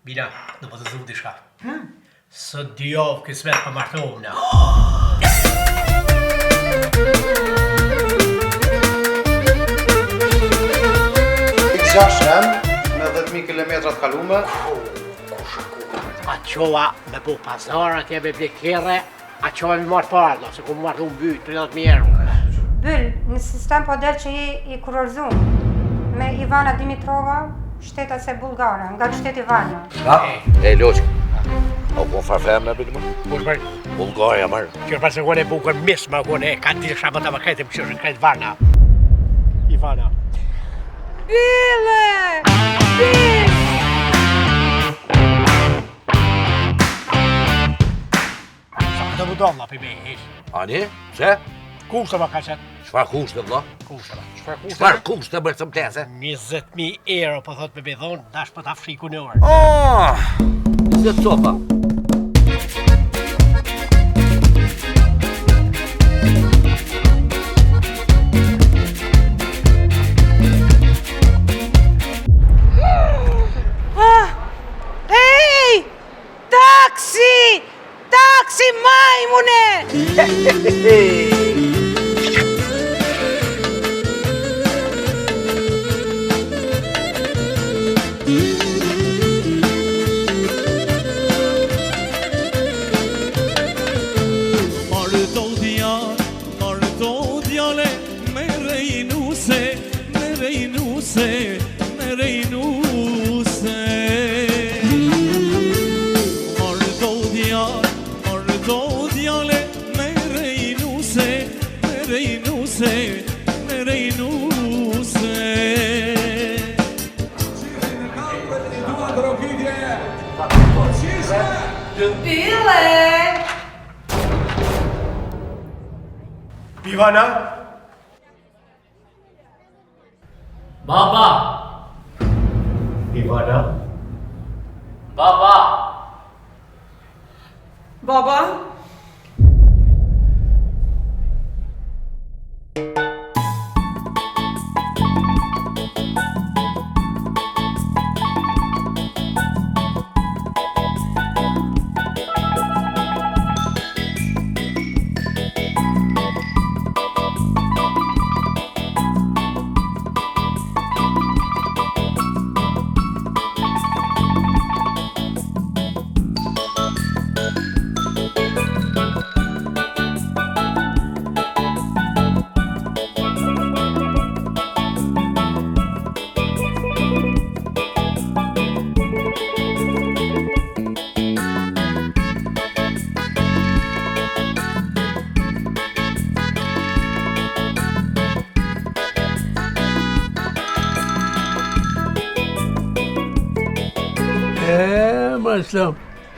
Bina, do po të zhvuk diçka. Së dijov kismet për martovna. X6M me 10.000 kilometrat kalume. A qova me bu pazar atje me blekere, a qova me marrë parë, se ku marrë unë bytë 30.000 euro. Byll, në sistem po del që i kurorzum me Ivana Dimitrova, shtetas e Bullgare, nga shteti Varna. E loqë, o ku farfem me bëllë më? Kush bërë? Bulgaria mërë. Që përse kone bukër mis më kone, ka të disha më të më krejtë më këshërë krejtë Varna. Ivana. Bille! Bill! Sa këtë më dolla për me ish. Ani, se? Kushtë më ka qëtë? Qfar kushtë vëlla? Kushtë më. Qëfar kushtë? Qfar kushtë bërë të më plese? 20.000 euro po thot me bedhon, dash për ta fshiku në orë. Oh, 20 copa. Hej! Taksi! Taksi majmune! Ivana? Baba! Ivana? Baba! Baba? Ma islam.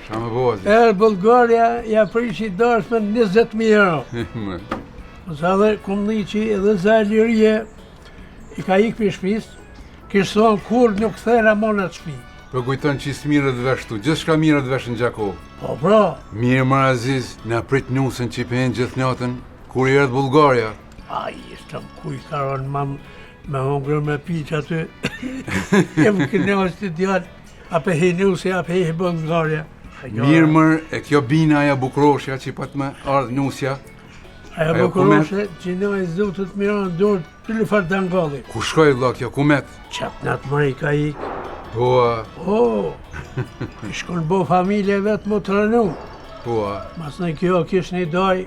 Qa më bozi? Bulgaria ja prishi dash me 20.000 euro. Sa dhe kumniqi edhe Zalirije i ka ik për shpis, kishë thonë kur nuk thera monat shpi. Po kujton që isë mirët veshtu, gjithë shka mirët vesh në Gjakov. Po pra. Mirë më Aziz, na prit nusën që i pëhen gjithë natën, kur i erdhë Bulgaria. Ai, ishtëm kuj karon me hungrë me piq aty. Jem kënjohës të djallë, ape hi nusi, ape hi Bulgaria. Mirë mërë, e kjo bina aja bukroshja që i pat me ardhë nusja. Aja bukuroshe që në e zotët mironë dorë të lëfar dangalli. Ku shkoj vla kjo, kumet? Qatë natë mëri ka ik. Po, I shkon bo familje vetë më të rënu. po, Mas në kjo kish një daj,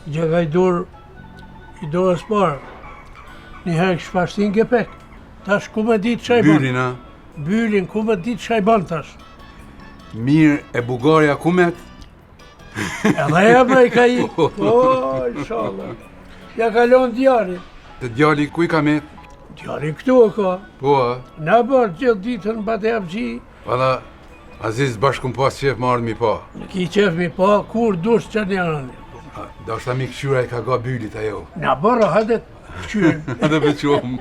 gjega i dorës parë. Njëherë kështë pashtin gepek. Tash ku me ditë qaj ban? Bylin, a? Bylin, ku me ditë qaj ban tash? Mirë, e Bulgaria kumet? Edhe e brej ka i. Inshallah. Ja kalon djari. Të djali ku i ka met? Djari këtu e ka. Po, Na bërë gjithë ditën bate apëgji. valla, Aziz bashkën pas qef më ardhë mi pa. Në ki qef mi pa, kur dush që një rëndi. Da është ta mi këshyra i ka ga bylit ajo. Na bërë hadet qyrë. Edhe beqom.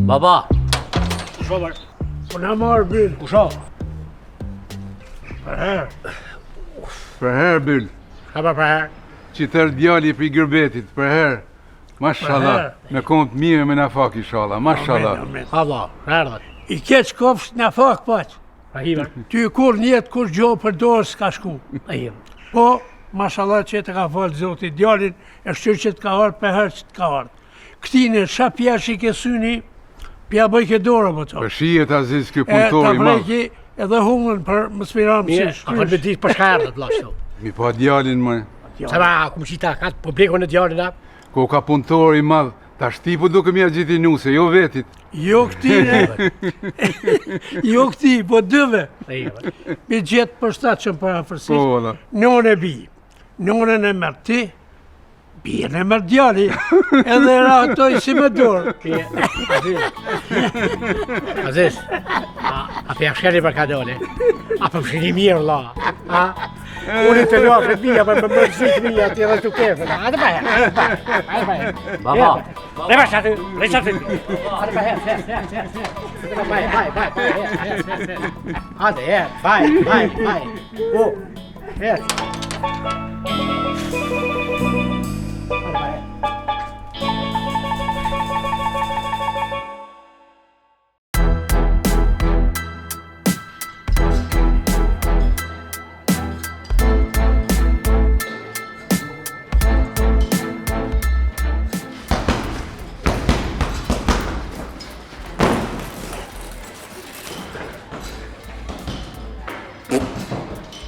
Baba! Shomer, na marrë byll. Kusho? Për herë. Për herë, Byll. Ka për herë? Që tërë djali për i gërbetit, për herë. Mashallah, me kontë mirë me na fak inshallah, mashallah. Allah, erdhët. I keq kofsh na fak paq. Rahime. Ty kur njetë kur gjo për dorë s'ka shku. Rahime. Po, mashallah që të ka falë Zoti djalin, e shqyrë që të ka ardhë për herë që të ka ardhë. Këtine, ша pjash i ke syni, pja bëj ke dorë, më të. Për shijet Aziz kjo E ta punëtori madh. breki edhe humën për më smiram Mirë, si a për me shkrysh. ditë për shka erdhët, lashtëu. Mi pa djalin më. Se ma, ku më qita, ka të publikon në djallin a? Ko ka punëtori madh. Ta shtipu duke mja gjithi nuse, jo vetit. Jo këtine, jo këti, po dëve. Rahime. Mi gjetë për shtatë që më për afërsis. Po, valla. None e bi, nonën e mërë ti, birën e mërë djali, edhe rahtoj si me dorë. Aziz, a për jakshkeni për ka dole? A për mshini mirë, la? Unë të lafët mija, për më mërzit mija, të edhe të kefën. A të bajer, Baba. Ne bash aty, req aty. A të bajer, A të her, vaj. Po, her.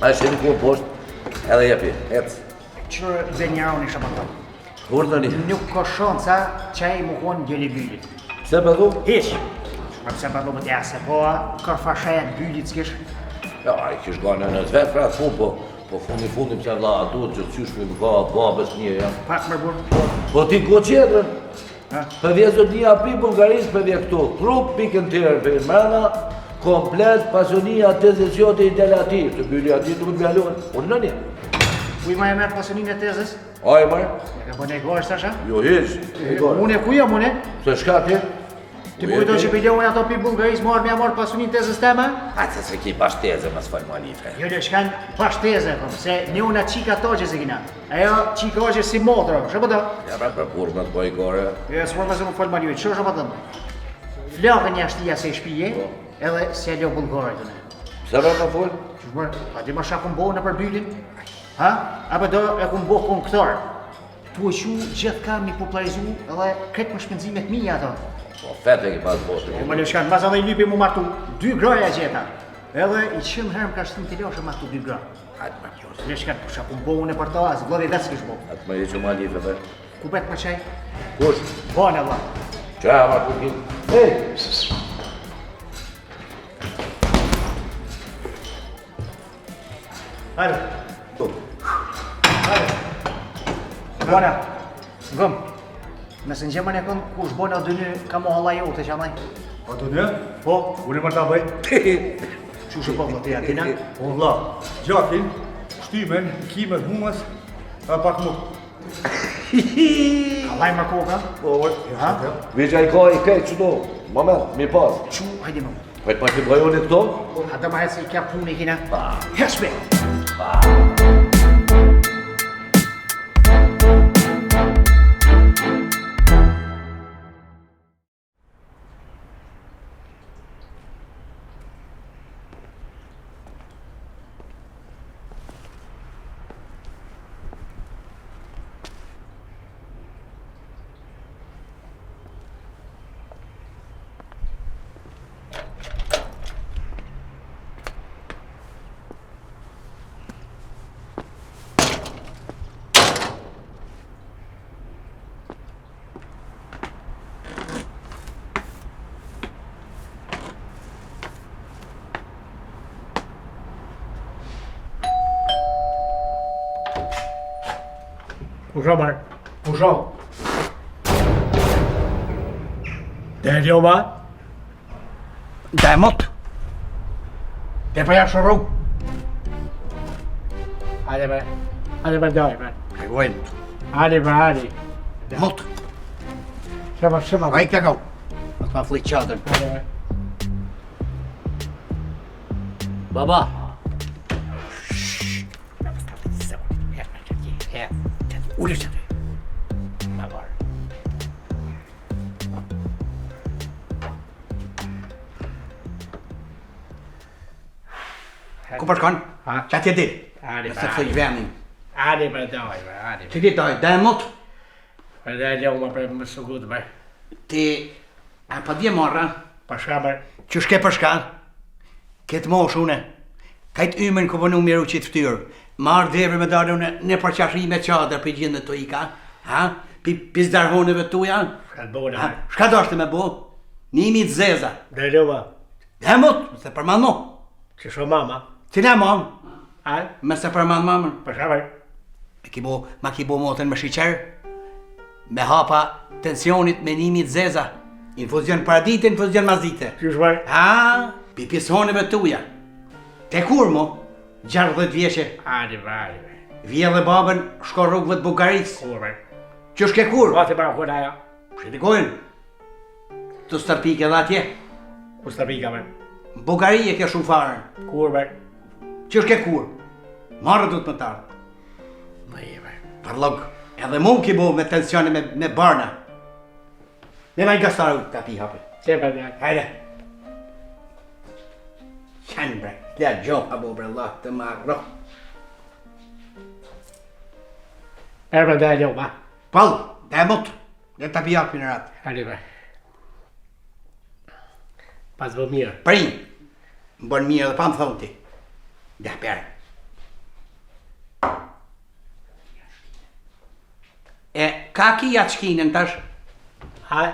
A sheni ku poshtë, edhe jepi, ec. Qërë zënjaron isha më tonë. Urdhëni. Nuk ka shansa që ai më konë gjeli bylit. Pse për thu? Hiq! Ma pëse për lomët jase, po kërfashajet bylit s'kish. Ja, i kish gane në zvet, pra fund, po fundi pëse vla, duhet që t'qysh me më ka babës një, ja. Pak më burë. Po ti ko qedrën, për vje zot një api Bulgarisë, për vje këtu, trup, pikën tërë, për mrena, komplet pasionia tezës jote i delativ, të byli ati të më të bjallon, unë në një. Kuj ma e merë pasionin e tezës? Aj, marë? E ka bëne e gosht, asha? Jo, hiq, e gore. Mune, ku jam mune? Se shka ti? Ti kujto që pëllohën ato pi Bulgarisë marrë me marrë pasionin tezës tema? A të se ki pashteze, më s'fal malife. Jo, le, shkan pashteze, se ne una qika toqe se kina. Ajo qika oqe si motra, shë po do? Ja, pra për kurmët, po i gore. Jo, s'mor me se më fal malive, që shë po do? Flakën jashtia se shpije, edhe se lo Bulgarë të ne. Pse pra më full? Qëmër, a di ma shka kum bohë në për bylin? Ha? Apo do e kum bohë konktar? Tu e shu gjithë kam një popularizu edhe kretë më shpenzimet mija ato. Po fete ki pas boshtë. Po më le shkan, mas edhe i lypi mu martu 2 graja gjeta. Edhe i qëmë herëm ka shtim të lashë martu 2 gra. Hajtë më kjo. Le shkan, po shka kum bohë në për to, asë vlodhi dhe s'kish bohë. Atë më i që malife për. Ku bet për qaj? Kush? Bane, vla. Qa ma kukin? Ej! Hajde. Hajde. Bane, vëm. Nëse në gjemën e kënë, kush bane o dëny ka mo halla jote që amaj? O të një? Po, Unë më ta bëj. që shë po vë të jatina? O vla, gjakin, shtymen, kimet, humës, a pak më. Kalaj më koka? Po, Ha? Veqa i ka i kejtë që do. Moment, mi pas. Qu, hajde më. Hajtë pa që bëjoni këto? Hajde më hajtë se i kja punë i kina. Heshme! Kusho marë? pusho. Dhe jo ma? Da e mot! Dhe për jashtë rrugë. Hajde bre, doj bre. Hajgojnë. Hajde bre. Mot! Shema. Aj kja kau. Atë ma flit qatën. Hajde bre. Baba. Ullë që të. Ma barë. Ku për shkon? Qa t'je dit? Hadi, Se të thëj venin. Hadi, për doj, hadi. Që dit doj, dhe mot? Për dhe leo ma për më së gutë, bërë. Ti, a pa dje marra? Për shka, bërë. Që shke për shka? Këtë mosh une. Kajt ymen ku pënu miru qitë ftyrë. Marrë dhevre me darë une në përqashri me qadër për gjendë të i ka. Ha? Pis darhoneve tuja. Shka të bëna, bërë. Shka do është me bo? Nimi të zeza. Dhe leo ma. Dhe mot, se për manë mo. Që shumë mama. Cila mam? A? Me se për manë mamën. Për shka, bërë. Ma ki bo motën me shiqer. Me hapa tensionit me nimi të zeza. Infuzion paradite, infuzion mazite. Qysh, bërë? Ha? Pisoneve tuja. Te kur mo? 60 vjeqe. Hadi, bërë. Vje dhe babën shko rrugëve të Bukaris. Kur, bërë. Që shke kur? Bate bërë, kur ajo. Shkëtikojnë. Të stërpike dhe atje. Ku së të pika, bërë. Bukari e ke shumë farën. Kur, bërë. Që shke kur? Marrë du të më tarë. Më i, bërë. Parlog. Edhe mund ki bo me tensione me barna. Ne ma i gastaru të pi hape. Se për dhe. Hajde. Qanë bre. Lja gjohë abo bre Allah të marro. Erë për dhe leo, ma. Pal, dhe mot. Dhe të pi hape në ratë. Hadi, bërë. Pas bë mirë. Përin. Më bën mirë dhe pa më thonë ti. Dhe përë. E, ka ki atë shkinën tash? Ha?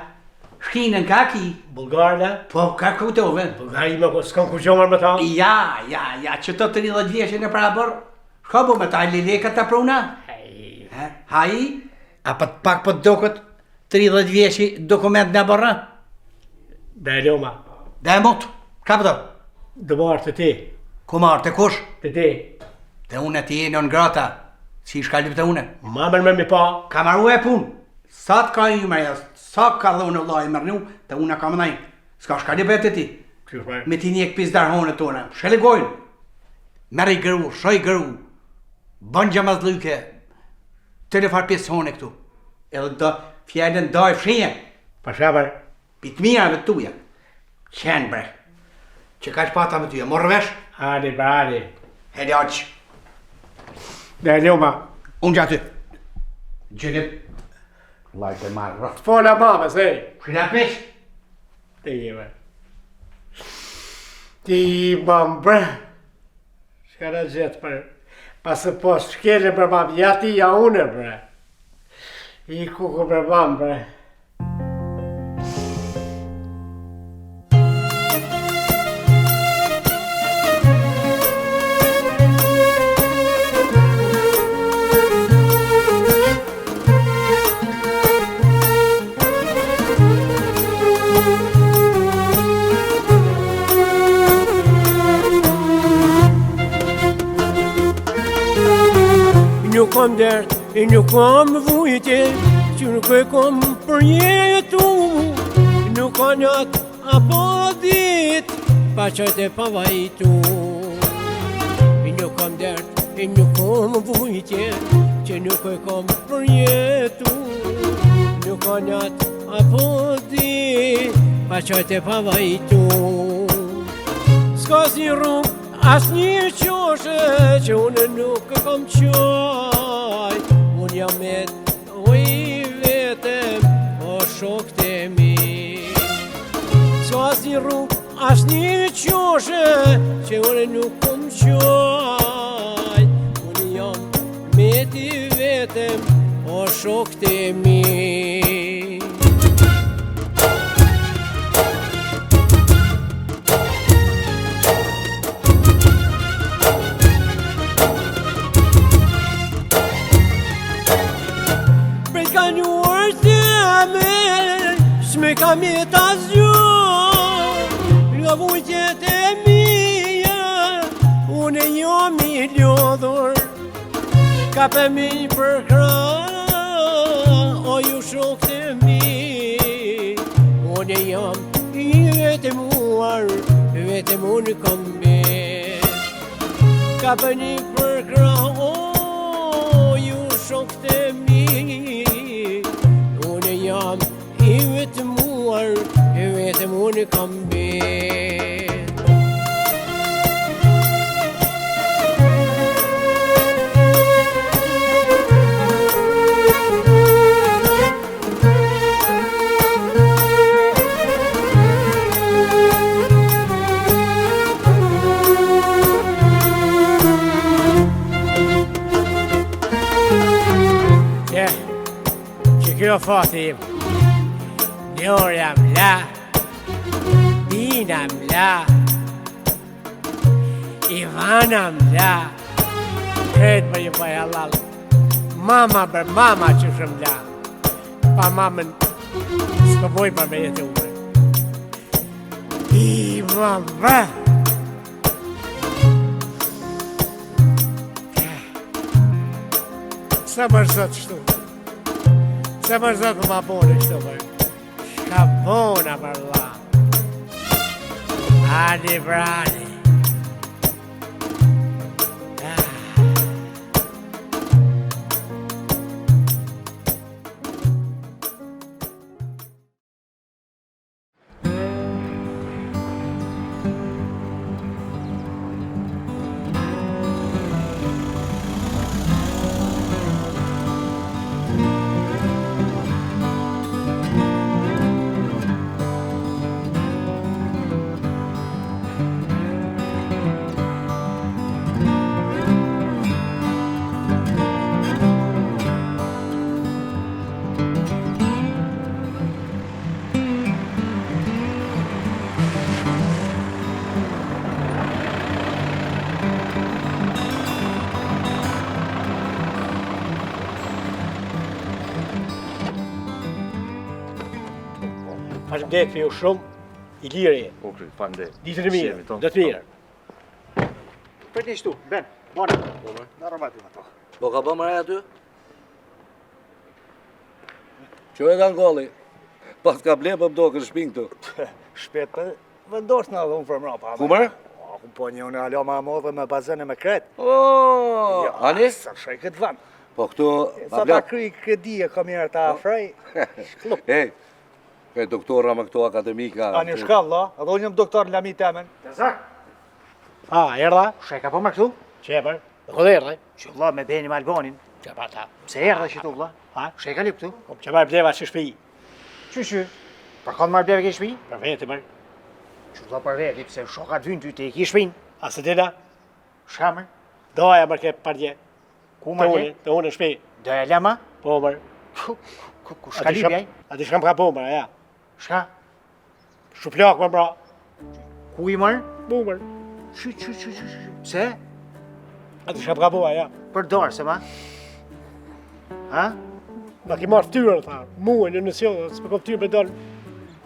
Shkinën ka ki? Bulgarë, Po, ka kutove? Bulgari me s'kam ku gjomër me ta. Ja, që të 30 vjeqe në prabër? Shka bo me ta leleka të pruna? Hej. Haji? A pa pak për dokët 30 vjeqe dokument në bërra? Dhe leo, ma. Dhe mot, ka për do? Dë marë të ti. Ku marë, të kush? Të ti. Të une ti e në grata. Si shka lip të une? Mamër me mi pa. Ka marru e pun. Sa të ka i mërja, sa ka dhe unë Allah i mërnu, të une ka më najnë. Ska shka lip e të ti. Qysh, bërë. Me ti njek pis darhone të une. Sheligojnë. Merë i gëru, shoj gëru. Bën gjamaz lyke. Të lefar pisone këtu. Edhe do fjallën do e fshinje. Pa shka, bërë. Pitmirave të tuja. Qenë bre. Që ka që pata me tuja, morë vesh? Hadi, bërë. Hedi aqë. Dhe leo, ma. Unë gjatë. Gjenip. Lajtë e marrë. Fola mama, se. Shina pesh? Ti, bërë. Ti, mam, bërë. Shka në gjithë, bërë. Pasë po shkele për mam, ja ti, ja une, bërë. I kuku për mam, bërë. Nuk kom dert, nuk kom vujtje, që nuk e kom për jetu. Nuk ka njët apo dit, pa qëtë e pa vajtu. Nuk kom dert, nuk kom vujtje, që nuk e kom për jetu. Nuk ka njët apo dit, pa qëtë e pa vajtu. S'ka si rrug, as një qoshe që unë nuk kom qaj. Unë jam o i vetem, o shok të mi. S'ka as një rrug, as një qoshe që unë nuk kom qaj. Unë jam i vetem, o shok të mi. S'me kam jetë asgjë nga vujtjet e mija, unë jam i lodhur, ka për mi për kra, o ju shok të mi. Unë jam i vetemuar, vetem unë kom bet. Ka bëni për krah, o, ju shokët e mi. Unë jam i vetëmuar, i vetëm unë kam bet. Kjo fati im, njërë jam la, Dinam la, Ivanam la, kretë për ju bëj halal, mama për mama që shumë la, pa mamën s'po boj për me jetë ume. Ivan bë, sa mërzot shtu. Se më zëtë më bone kështu për. Shka bona për la. Ani brani. Faleminderit për ju shumë, i lirë e. Okej, faleminderit. Ditën e mirë, do të mirë. Për një shtu, ben, bona. Në rëmati më to. Po ka bë mëra aty? Që e kanë golli? Pas ka ble për mdo kërë shpinë këtu. Shpet për vendos në adhun për mrapa. Ku mërë? Ku po një unë alo ma modhe me bazene me kretë. O, ani? Sa shaj këtë vanë. Po këtu... Sa ta kry këdi e kom jërë ta afrej. Ej, për doktora me këto akademika... Ani shkall, la, edhe unë jëm doktor në lami temen. Të zak, Erdha? shaj ka po më këtu? Qepër? Në këtë erdha? Që vla me beni me Albanin. Qepër ta. Pse erdhe që tu vla? Shaj ka lip këtu? Qepër bleva që shpi. Qyshy? Për kanë marrë bleve ke shpi? Për vete mërë. Që vla për veti, pse shokat vynë ty te i ki shpin? Asë dina, Shkamër? doja mërë ke pardje. Ku Të më unë, të unë në shpi. Do e lema? Po mërë. Ku shka libjaj? A di shkam ka po mërë, ja. Shka? Shuplak më mbra. Ku i mërë? Bu mërë. Pse? A di shkam ka po, ja. Për dorë, se ma? Ha? Ma ki marrë ftyrën, tha. Muën në nësion, s'pe kom ftyrën për dalë.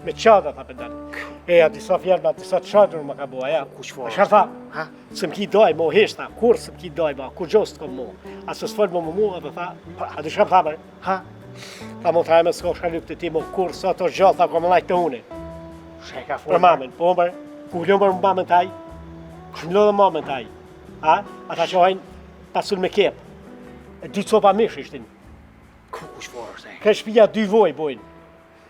Me qata, tha për dalë. E, a disa fjallë, a disa qatër ma ka bo, ja. Kush fort? A shka tha? Ha? Se m'ki doj, mo heshta, kur se m'ki doj, ma, kur gjost kom mo. A se s'fol mo mu, a tha, a di shkam tha mërë. Ha? Tha mo tha e me s'ko shka lypë të ti, mo kur sa të gjallë, tha kom lajtë të une. Shaj ka Për mamin, po mërë, ku lëmër më mamin taj, ku lëmër mamin taj. A? Ata që hajnë pasun me kep. E dy copa mish ishtin. Kush fort, se? Ka shpia 2 voj bojnë.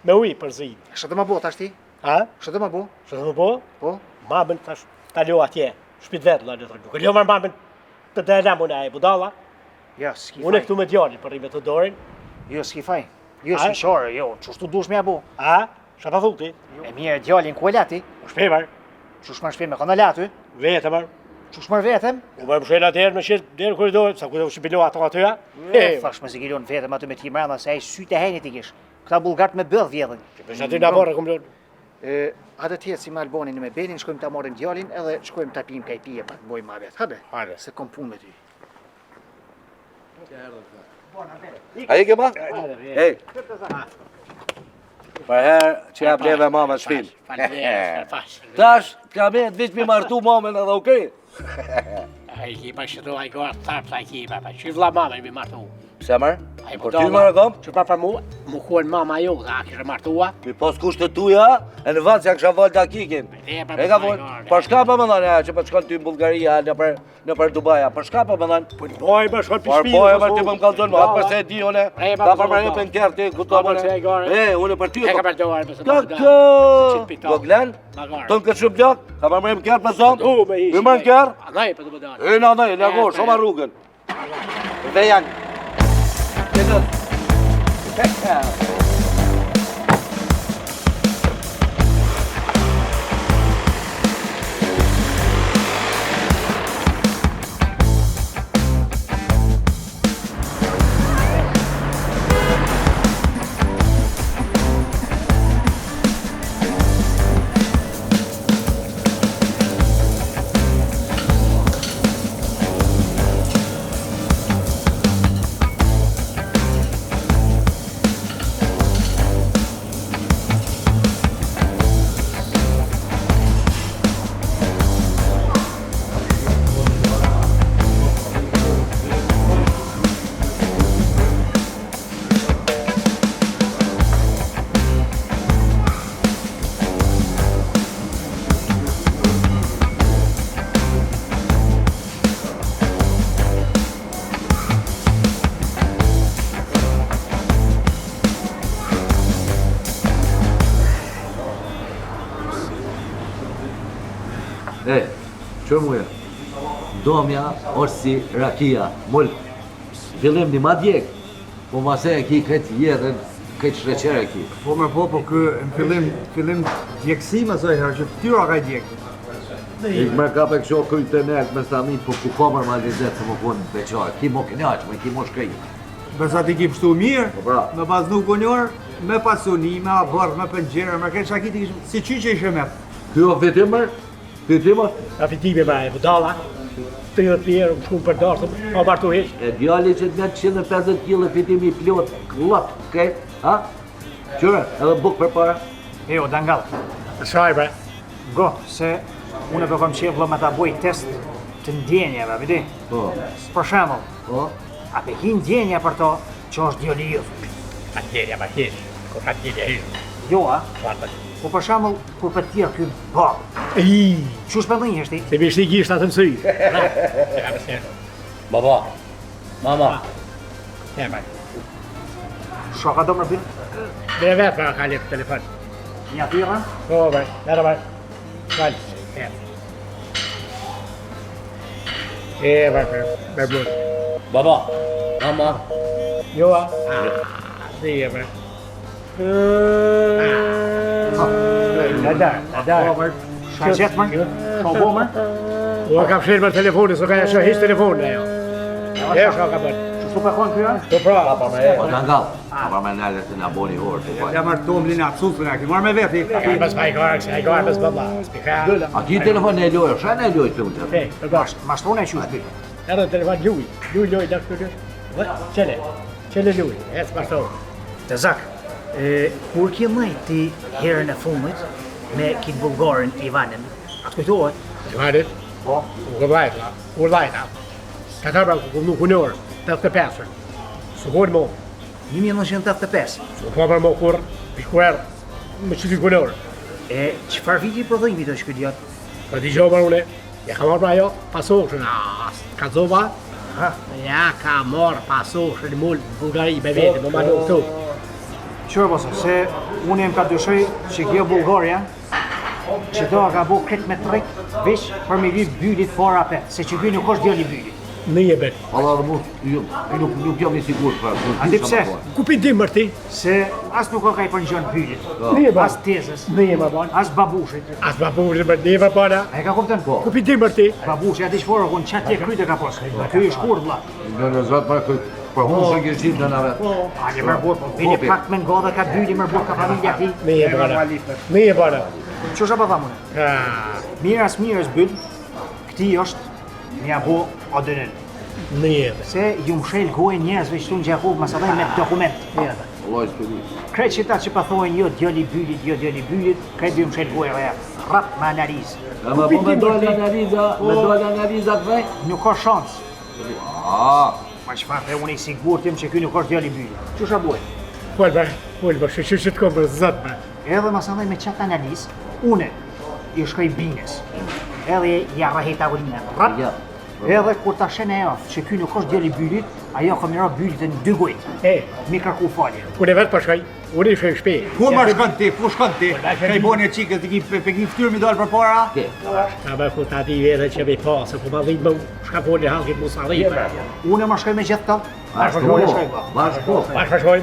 Me uj për zid. Shë të më bo, tash ti? A? Shë të më bo? Shë të po? Po? Mamin tash ta lo atje. Shpit vetë, la në të rëgju. Lëmër mamin të dëlem unë e budala. Jo, s'ki Unë e faj. këtu me djali për rime të dorin. Jo, s'ki faj. Jo, A? s'ki shore, jo. Qështu tu dush me abo? A? Shë pa thuti? E mirë, djalin ku e lati? Shpemër. Qush më shpi me kona latu? Vetëmër. Qush më vetëm? U më mshela derë në shqit, derë në koridor, sa ku që bilo ato atyja. Thash me zikilon vetëm aty me ti mrena se ai sytë e henit i kish. Këta bulgart me bëll vjedhin. Për aty na borë kumlon. Hajde të jetë si me Albanin në me Benin, shkojmë ta marrim djalin edhe shkojmë ta pim kaj pije pak, bojmë ma vetë. Hajde. Hajde. Se kom punë me ty. A i ke ma? Ej. Për herë që ja bleve mama shpinë. Tash, t'ja me të vishë mi martu mamen edhe okej. A i ki pa shëtu, a i ko artë tarpë, a i ki pa, që vla mama i mi martu. Pse mërë? Ai Por ty mërë kom? Që pa për mu, mu kuën mama ju, a kishe martua? Mi pos kushtë të tuja, e në vënd se kisha volë të akikin. E ka volë, për shka për më dhënë, që për shkon ty në Bulgaria, në për Dubaja, për shka për më dhënë? Për boj më shkon Por boj më ty më kalzon më, atë për se e di une, ka për më jepën kërë ti, kuton une. Une për ty, e ka për dojë, për Këkë! Goglen? Ton këtë shumë gjak, ka për më jepën kërë për zonë? Mi më në kërë? Anaj, për të më dojë. E në anaj, lego, shumë rrugën. Dhe janë. E, që muja? Domja është si rakia, mull. Fillim një ma djek, po mase e ki këtë jetën, këtë shreqere ki. Po me po kë në fillim djekësi më soj herë, që tyra ka djekë. Ik më ka për kësho këj të nërët me stamin, po ku komër ma lizetë se më konë beqarë. Ki mo kënjaqë, ki mo shkëj. Bërsa ti ki pështu mirë, Po pra. me baznu konjor, me pasuni, me aborë, me pëngjere, me këtë shakit i si që ishe me. Kjo fitimër? Fitimër? A fitime ma e budala, 30 lirë më shku për darë, a bartu heq. E djali që të nga 150 kg fitimi plot, klop, kej, ha? Qyre, edhe buk për para? Jo, dangal. Shaj bre. Go, se unë po kam qeflo me ta boj test të ndjenjeve, vidi? Po. Për shembull, Po? a pe ki ndjenja për to që është djali ju? A tjerja ma heq, ko ka tjerja heq. Jo, a? Farta. Po për shembull, kur për tjerë ky babë, Ii, që shpëllin jeshti? se bishti gisht atë mësëj. E ka mësër. Baba, mama, E ma. Shoka do më bëjt? Dhe vetë pra ka lepë telefon. Një atyra? Po bre, nere bre. Falë. E bre, me blud. baba, mama. Jo a? Dhe e bre. Në darë. Shka qëtë mërë? Shka bo mërë? Ua ka fshirë me telefoni, so ka shë hish telefonin e jo. E shka ka bërë. Që su për konë kjo? Po pra. Po dangal. Papa me nalë të nga boni orë të pojë. Ja marrë tom lina të susën e ki, marrë me veti. Ka bës pa i garë, se i garë bës bëlla. Spika. A ki telefon e lojë, shë ne lojë të unë? E, për gashtë. Mashtrone e që shpi. Edhe telefon luj. Luj loj dhe kërë. Qele. Qele luj. E të martohë. Të zak, kur kje mëjt ti herën e fundit me kitë bulgarin Ivanin, atë kujtohet? Ivanit? Po. U lajta. U lajta. Ka të bërë ku nuk unorë. 85-ër. Su hojnë mo. 1985. Su po për mo kur. Pishkuerë. Me qëti unorë. E qëfar viti prodhimi të shkë djatë? Ka t'i gjohë për une. Ja ka marrë pra jo pasoshën. Ka zoba? Ha? Ja ka marrë pasoshën mullë në Bulgari me vete. Më malu këtu. Qërë posë, se unë jem ka dyshoj që kjo Bulgaria që do ka bu këtë me trek veç për me lyp bylit fora pe, se që kjo nuk është djali bylit. Në je bet. Allah dhe mu, nuk jam i sigur për. Andi pse? Ku pindim mërti? Se as nuk ka i për njën bylit, Në je as tezës, Në je më banë. as babushit. As babushit më në je më banë. A e ka kuptën? Po. Ku pindim mërti? Babushi ati shforë kun qatje kryte ka posë. Kjo i shkur vla. Në zotë për këtë, për hunë se kështë gjithë në në vetë. A një mërbur, bini pak me nga dhe ka byli mërbur ka familja ti. Në je banë. Në je banë. Që shë pa thamune? Mirës byll, këti është një bo adënën. Në je. Se ju mshel gojë njerëzve që tu në Gjakov masadaj me dokument. Allah i s'pëdi. Krejt që ta që pathojnë jo djali bylit, krejt ju mshel gojë rrë. Rap me analizë. E më po me dojnë analiza të vej? Nuk ka shansë. Ma çfarë unë i sigurt jam që ky nuk është djali i byrit. Ç'usha buaj? Fol bër, që të kom për zot bër. Edhe masallaj me çat analizë, unë i shkoj bines. Edhe ja rrahej tavolina. Rap. Edhe kur ta shen ajo që ky nuk është djali i byrit, ajo kamera byrit në 2 gojë. Mi kërku falje. Unë vetë po shkoj. Unë i shkoj në shtëpi. Ku më shkon ti? Ku shkon ti? Kai boni çikës ti pe ftyrë mi dal përpara? Ta bë ku ta di edhe që me pasë, po ma dhit më shka foli hankit mos arrit. Unë më shkoj me gjithë këto. Bash shkoj.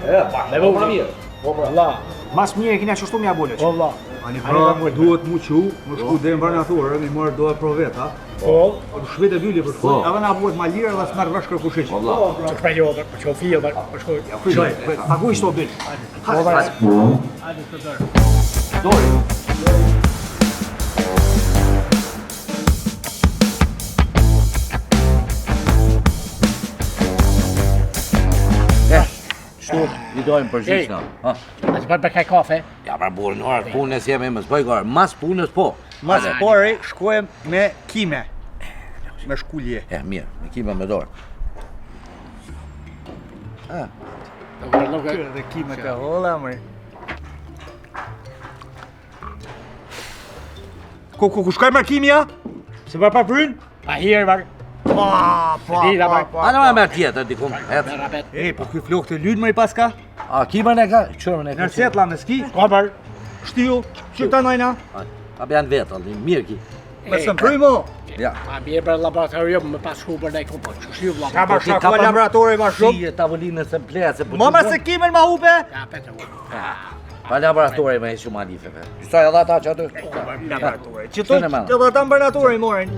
Me vëmë mirë. Po valla. Mas mirë kena çështu më abulë. Po valla. Ani pra, duhet mu qu, më shku dhe në barnaturë, mi marrë doa provet, ha? Po. Shvet e byli për shkoj, edhe na buhet ma lirë dhe s'merë vëshkër kushish. Që shpej jo, për që ofio, për shkoj. Shkoj, paguaj shto byll. Hajde të dërë. Shtu, i dojmë për gjithë nga. A që bërë për kaj kafe? Ja, pra burë në orë, punës jemi më zbëj gërë, mas punës po. Mas pori shkojem me kime. Me shkullje. Mirë, me kime me dorë. Dhe kime të holla, mëri. Ku shkoj me kimja? Se bërë pa pryn? Pa hirë bërë. A në me tjetër, dikum. Po këj flok të lynë më i paska? A, kime në ka? Qërë në ka? Nërset la me ski? Ka bërë. Shtiu, që ta najna? A bjanë vetë, alë, mirë ki. Me së më pry mo? Ja. A mirë për laboratorium, me pas shku për nej kupo. Që shtiu vla. Ka bërë shako laboratori ma shumë? Si e tavolinës e plece. Mama se kimen ma hupe? Ja, petë u. Pa laboratori me ishu malifeve. Qësaj edhe ata që aty? Laboratori. Që të edhe ata më laboratori morin.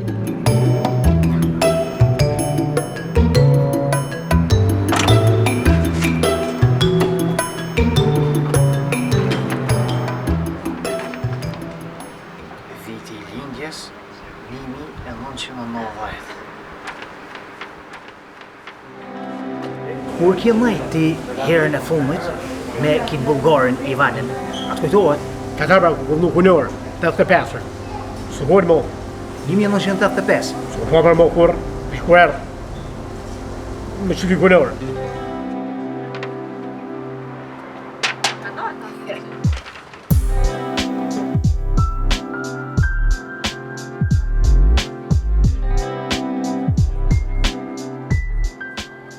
Kur kje nëjt ti herën e fundit me kitë bulgarin Ivanin, atë kujtohet? Ka të bërë ku nuk unërë, 85. Së bërë mo. 1985. Së bërë mo kur, shkuerë. Me që li unërë.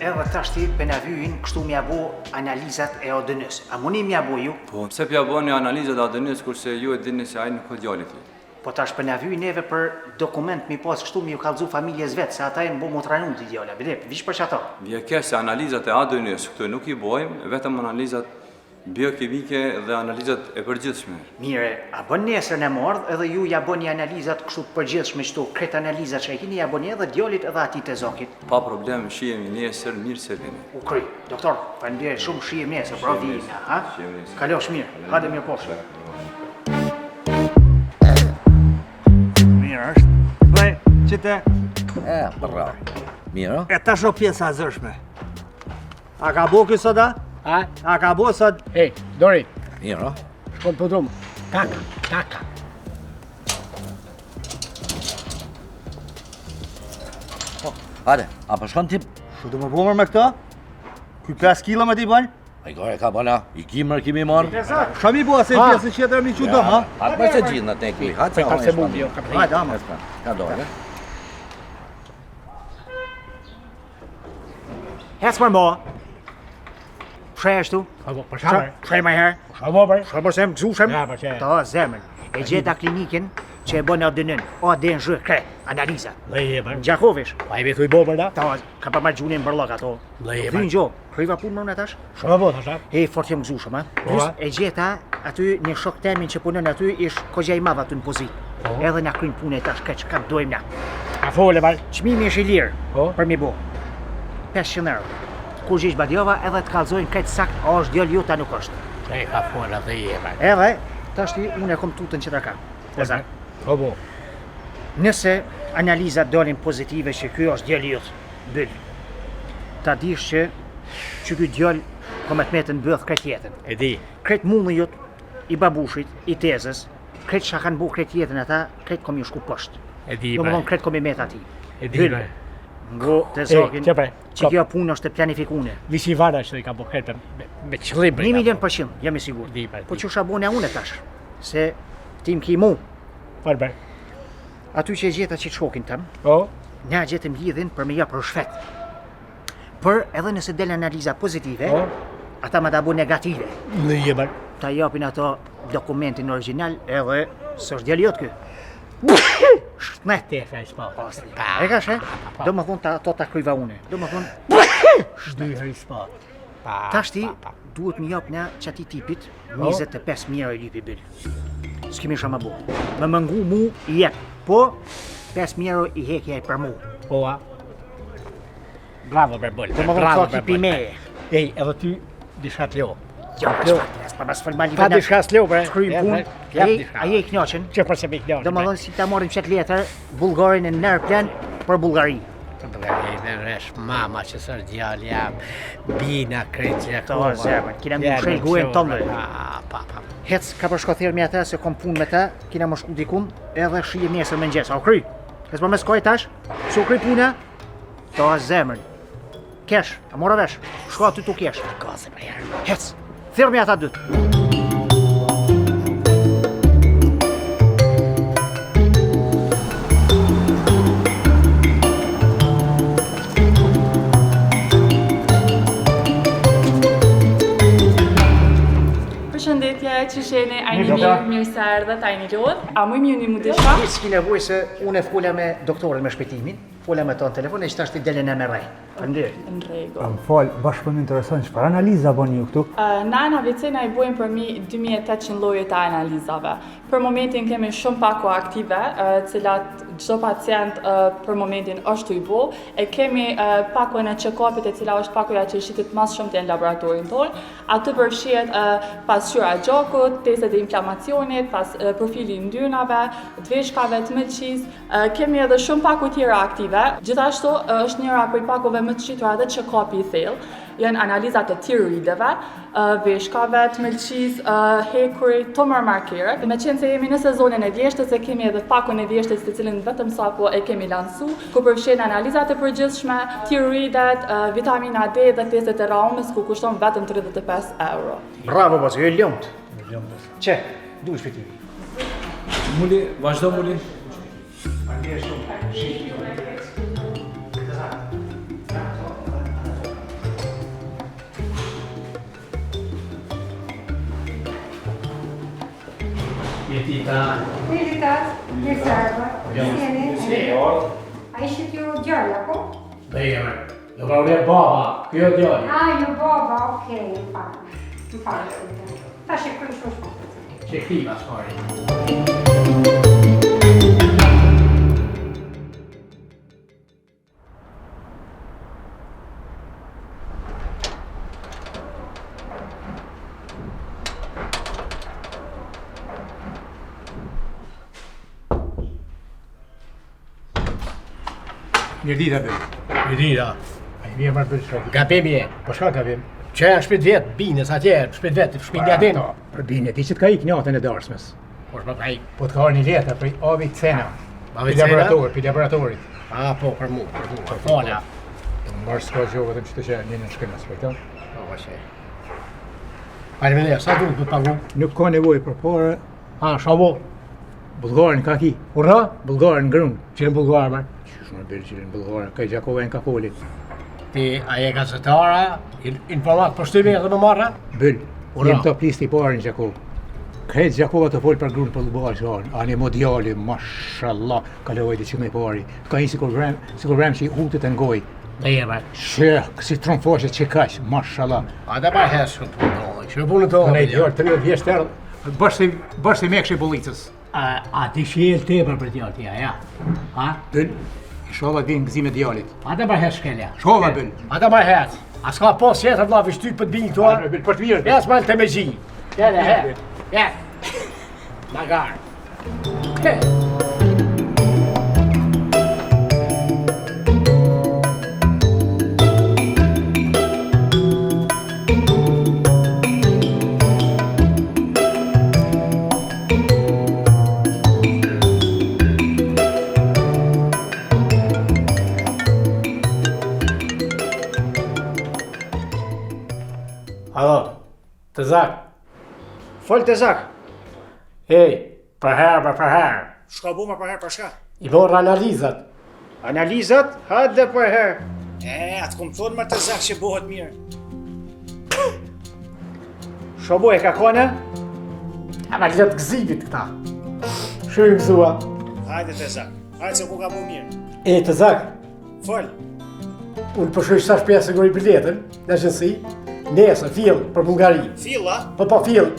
Edhe tashti për në vyjin kështu mja bo analizat e ADN-s. A muni mja bo ju? Po, pse pja bo një analizat e ADN-s kurse ju e dini se ajnë nuk o djallit ti? Po tash për në vyjin neve për dokument mi pas kështu mi ju kalzu familjes vetë, se ata e më bo më të ranun të djalla, bedep, vish për që ata. Vje kesh se analizat e ADN-s këtu nuk i bojmë, vetëm analizat biokimike dhe analizat e përgjithshme. Mire, a bën nesër në mardh edhe ju ja bën një analizat kështu të përgjithshme qëtu, kretë analizat që e kini ja bën edhe djallit edhe ati të zokit. Pa problem, shihemi nesër, mirë se vini. U kry, doktor, faleminderit shumë, shihem nesër, bra vina, ha? Kalosh mirë, hajde mirë poshtë. Mirë është. Dhe, që te? Bravo. Mirë, E tash o pjesa zërshme. A ka bo kjo soda? A ka bo sot? Hej, Dori, mirë. shkon për drumë. Taka. Hajde, a për shkon tip? Shu të më bomër me këta? Kuj 5 kilo me ti banë? A i gore ka bëna, i kimër kimi marë. Shami bua se pjesën qëtër mi që dëmë, ha? Hajde për se gjithë në te kuj, hajde se Se mundi jo, kapëri. Hajde, ama. Ka dore. Hecë për mba. Shaj ashtu? Për shamër. Shaj ma herë. Shamër. Shaj për sem, gzushem. Ja, për që. Ta zemën. E gjeta klinikin që e bën ADN-n. ADN zhë kre, analiza. Dhe i e bërë. Gjakovish. Pa i betu i bobër da? Ta ka pa marrë gjunin bërlok ato. Dhe i e Vynë bërë. gjo, kryva punë më në tash? Shumë bo, thasha. E fort jam gzushëm, ha? Plus, e gjeta aty një shok temin që punon aty ish kogja i madh aty në pozit. Edhe na kryn punë tash keq, ka dojmë na. A fole bërë. Çmimi është i lirë Po? për mi bo. 500 euro. Kur gjesh badjova edhe të kallzojnë këtë sakt, a është djali ju ta nuk është. E ka fole dhe i e bërë. Edhe, tashti unë e kom tutën që ta kam. Ozak. Po bo. Nëse analizat dalin pozitive që ky është djali jot, byll. Ta dish që ky djal ka me të metën bëth këtë jetën. E di. Këtë mullë jot, i babushit, i tezës, këtë që kanë bu këtë jetën ata, këtë kom ju shku poshtë. E di Do më bërë. thonë këtë kom i met ati. E di Byll, bërë. Ngo të zokin, që kjo punë është e planifikuar. Visi vara që i ka bërë me qëllim. 1,000,000%, jam i sigurt. Po që shabone unë tash, se tim ki mu. Farber. Aty që e gjeta që shokin tëm, na gjetëm lidhin për me ja për shfet. Për edhe nëse del analiza pozitive, ata ma da bu negative. Në jemër. Ta japin ato dokumentin original edhe së është djeli jotë kë. Shtmet. Te e fejsh pa. E ka she? Do më thonë ato ta kryva une. Do më thonë... Shdyhër i spa. Tashti, duhet më jap na qati tipit 25.000 euro i lipi bil. S'kemi shama bu. Më mëngu mu i jep. Po, 5.000 euro i hekja i për mu. Po, a? Bravo, Berbol. Do më thonë të kipi meje. Ej, edhe ty, disha të leo. Jo, pa mas formali Ta disha të leo, bre. Shkryjmë punë. Aje i knoqen. Që përse me i knoqen? Do më thonë si ta morim qëtë letër, Bulgarin e nërë plan për Bulgari. Të Bulgari dhe resh mama që sër djali jam, bina krejtë që To, zemën, kina më shrej guen tonë. Hec ka përshkotherë me ata se kom punë me ta, kina më shku dikun, edhe shije nesër me nxesë. A u kry? Hes për me skoj tash, se u kry puna, to zemën. Kesh, a mora vesh, shko aty tu kesh. Gaze për herë. Hec, thirë me ata dytë. Përshëndetje, që shene, a një mirë se erdhe, ta një lodhë. A më një mu disha? S'ki nevoj se unë e fola me doktorin me shpetimin, fola me tonë telefon e që tash t'i delen e me rej. Përndir. Në rego. Më falë, bashkë për më interesant, që për analiza bën ju këtu? Na ANAVC na i bojmë për mi 2800 lloje të analizave. Për momentin kemi shumë pako aktive, cilat çdo pacient për momentin është i bo, e kemi pakojnë e check-upit e cila është pakoja që i shitit mas shumë të në laboratorin tonë. Aty përfshihet pasqyra e gjakut, testet e inflamacionit, pas profili ndyrnave, të veshkave, të mëlçisë. Kemi edhe shumë pako tjera aktive. Gjithashtu është njëra prej pakove më të shitura dhe check-upi i thellë. Janë analizat e tiroideve, veshkave, të mëlçisë, hekurit, tumor markerët. Me qenë se jemi në sezonin e vjeshtës, e kemi edhe pakun e vjeshtës të cilin vetëm sapo e kemi lansu, ku përfshin analizat e përgjithshme, tiroidet, vitamina D dhe testet e raumës, ku kushton vetëm 35 euro. Bravo, bosi, ju e ljomt. Që, du shpetimi. Muli, vazhdo Muli. Mirë mirë se erdhe. Si jeni? A ishit ju djali, apo? Dhe jeme. Jo pra ule baba, kjo djali. Ju baba, okej, më falë. Ta që krymë shumë shpërë. Që kriva s'pari. Mirë dita, Bel. Mirë dita. A i mirë marrë Bel shkak. Gabim je. Po shka gabim? Që e shpit vetë, binës atje, shpit vetë, shpit jadin. Për bine, ti që t'ka ik njatën e darsmes. Po shpa ka ik. Po t'ka arë një letra për Avi Cena. Avi Cena? Për laboratorit. A, po, për mu, për falja. Marë s'ka gjohë vetëm që të që një në shkëllës, për këta. Po, që. Armene, sa duhet për pagu? Nuk ka nevoj për pare. A, shabo? Bulgarin ka ki. Ura? Bulgarin grun. Qilin bulgar, bar? Qishë në bërë qilin bulgarin, ka i Gjakova e në ka folit. Ti, a e gazetara, informat për shtymi edhe me marra? Bëll, jem të plisti i parë në Gjakov. Krejtë Gjakova të folë për grunë për bulgarin që arën. Anë e modiali, mashallah, ka levojt e që me i pari. Ka i si kur vrem që i hutit e ngoj. Dhe jeme. Shek, si tromfoshet që kaq, mashallah. A da pa hes shumë punë, që punë të Ne djarë 30 vjeç të erdhë, bashkë i mekshë i policës. A ti shiel tepër për djallë tja, ja? Ha? Bëll, inshallah vinë gëzime djallit. A da pa hes shkelja? Shkova, Bëll. A da pa hes? A s'ka pos jetër la vishty për të binë këtu, a? Bëll, për të mirë. Ja s'mal të me gji. Jene, he. Ja. Nagar. zak. Fol të zak. Hej, për herë. Shka bu më për herë për shka? I morë analizat. Analizat? Hajde për herë. Atë kom thonë më të zak që bohet mirë. Shobo e ka kone? Analizat gëzimit këta. Shumë gëzua. Hajde të zak. Hajde se ku ka bu mirë. E të zak, Fol. unë përshoj sa shpeja siguri biletën, në shënësi, nesër, fill, për Bulgari. Filla? Po fill.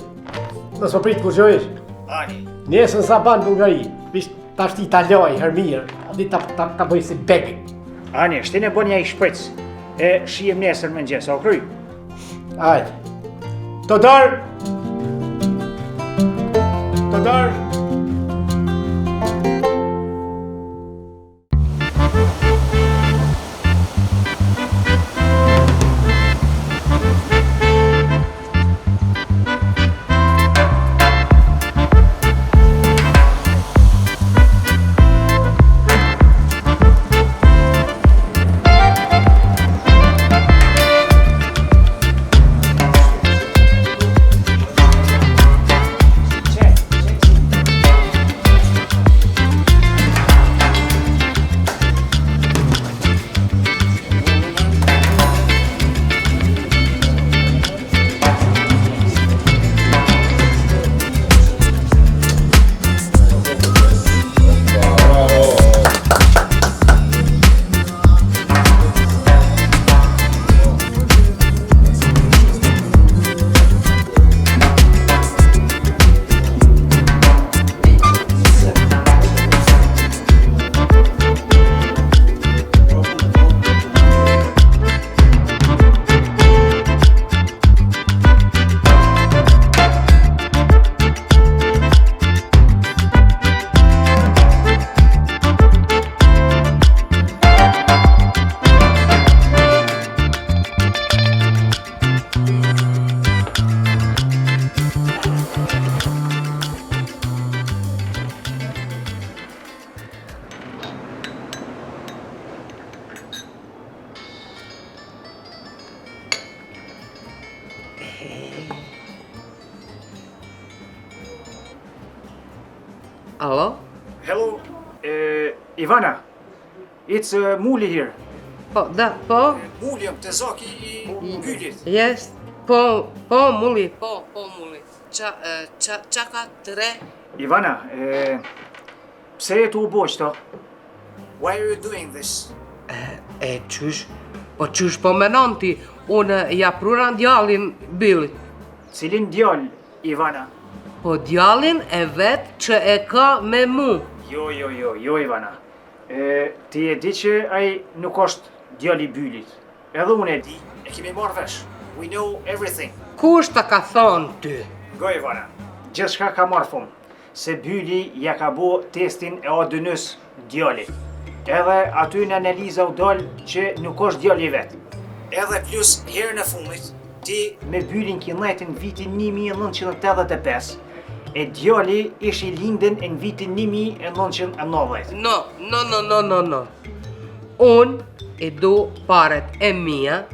Nësë më pritë kur që ishë. Ani. Nesër sa banë Bulgari. Visht, ta shti Italjoj, hermirë. Adi ta bëjë si begë. Ani, shtin e bënja i shpritz. E shijem nesër më nxesë, o kryj? Ajde. Të darë! Të darë! Hello? Hello, Ivana. It's Muli here. Po, Muli jam të zaki I mbyllit. Yes. Muli. Muli. Qa ka të re? Ivana, pse e tu u bo qëto? Why are you doing this? Qysh po menon ti, unë ja pruran djallin Billit. Cilin djall, Ivana? Po djallin e vet që e ka me mu. Jo, Ivana. Ti e di që ai nuk është djalli I Byllit. Edhe unë e di, e kemi marrë vesh. We know everything. Kush ta ka thonë ty? Go, Ivana. Gjithçka ka marrë fund. Se Bylli ja ka bo testin e ADN-s djallit. Edhe aty në analiza u dal që nuk është djalli vet. Edhe plus herën e fundit, ti me Byllin kinajtin vitin 1985, e djalli ishi linden në vitin 1990. No. Unë e do paret e mia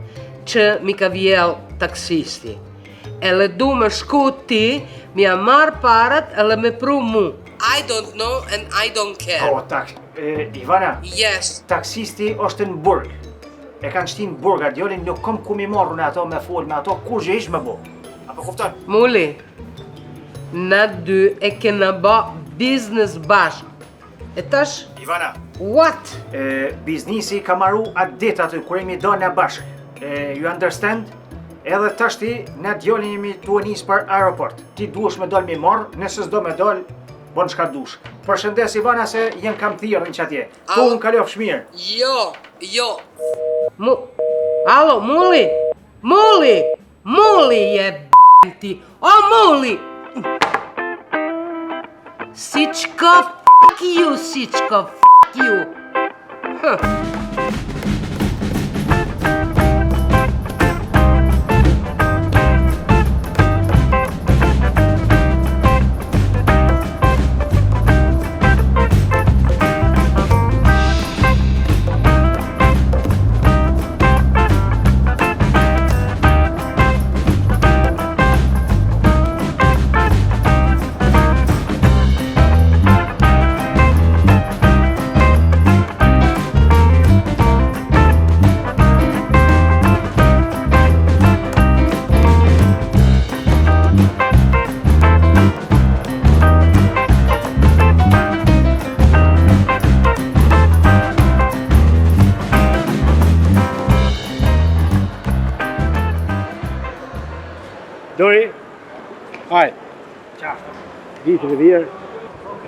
që mi ka vjell taksisti. Ele du me shku ti, mi a marr parat ele me pru mu. I don't know and I don't care. Ivana, yes. Taksisti është në burg. E kanë shtin burga djalin, nuk kom ku mi marru në ato me fol me ato, kur që ish me bo. Apo kupton? Muli, na dy e kena ba biznes bashk. E tash? Ivana. What? Biznisi ka marru atë dit aty, kur jemi do në bashk. You understand? Edhe tash ti, na djalin jemi tu nis për aeroport. Ti duesh me dal me marr, nëse s'do me dal, bon çka dush. Përshëndes Ivana se jen kam thirrën qatje. Po unë kalof shmirë. Jo. Alo, Muli! Muli je b***ti! O, Muli! Siçka fuck you! Vitin e vjerë,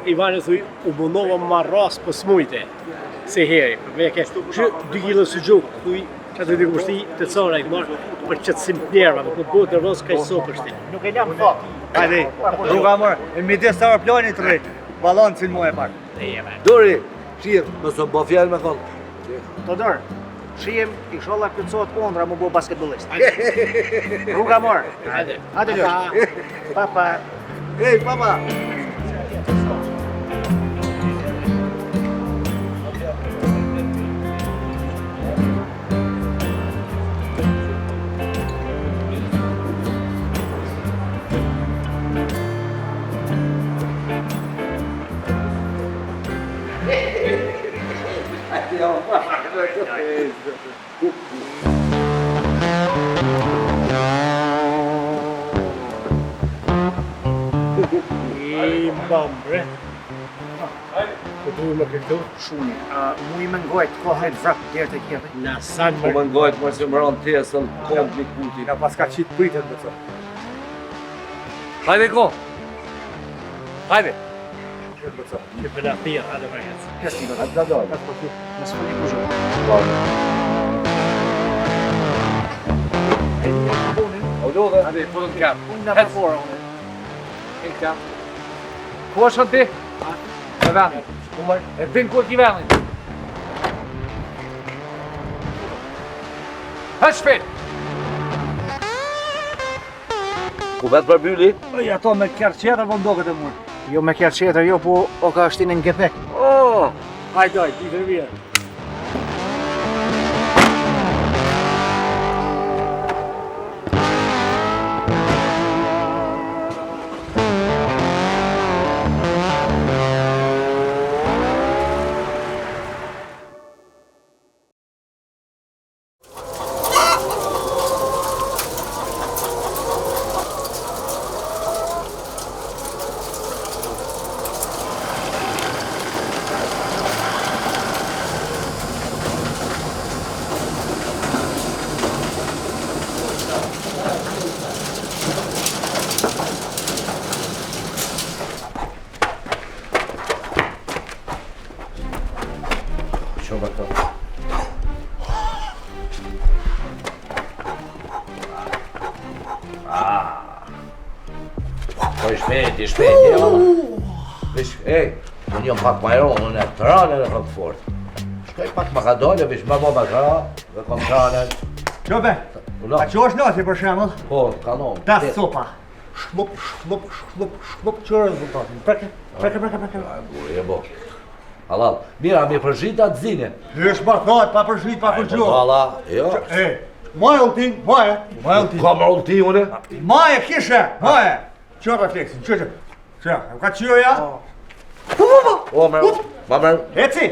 Ivani thuj, u mundova më marrë ras për smujte. Se heri, me ke, që 2 kilo së gjukë, thuj, që të dy kështi të cara i të marrë, për qëtësim të njerëva, në këtë botë nervos ka i sopë është ti. Nuk e lëm fat. Hajde, rruga mërë, në midis të aeroplanit rrej, balancin mu e pak. Dori, shirë, nësë bo fjallë me kollë. Todor, shihem inshallah plotësohet ondra më bo basketbollist. Rruga mor. Hajde. Hajde Ljosh. Papa. Hey, papa. I mbambre. Po duhet më këtu? Shumë. Mu I mengojt kohën vrap deri te kjetë. Na san Po më ngojt më se më rënë tesën, komp një kuti. Na pas ka qitë pritet me të. Hajde ko! Hajde! Që për atia, hajde më hecë. Kësti do. Hajde da dojë. Në s'fali kushë. O lodhe. Hajde, po të kapë. Unë në përfora. E ka. Ku është ti? E vani. E bin ku ti vani. Ha shpejt. Ku vetë për byli? Oj, ato me kjerë qetër po ndoket e mund. Jo me kjerë qetër, jo, po o ka shtinë në gepek. Oh! Hajde, ti të vjerë. Shoba këto. Po I shpejt, ja. Ej, unë jam pak majron, unë e tranën e kam fort. Shkoj pak ma ka dole, vish ma bo ma ka, dhe kam tranën. Qobe, a që është nati për shemull? Po, kanon. Das sopa. Shlup, shlup, shlup, shlup, që rezultatin. Preke. E bo. Halal, mira, mi përshit atë zine. Hysh barthot, pa përshit, pa përgjuh. Hala, jo. Maje ulltin, maje. Ka më ullti, une? Maje kishe, maje. Që refleksin, që. Ka qëja? O, mërë, ma mërë. Eci.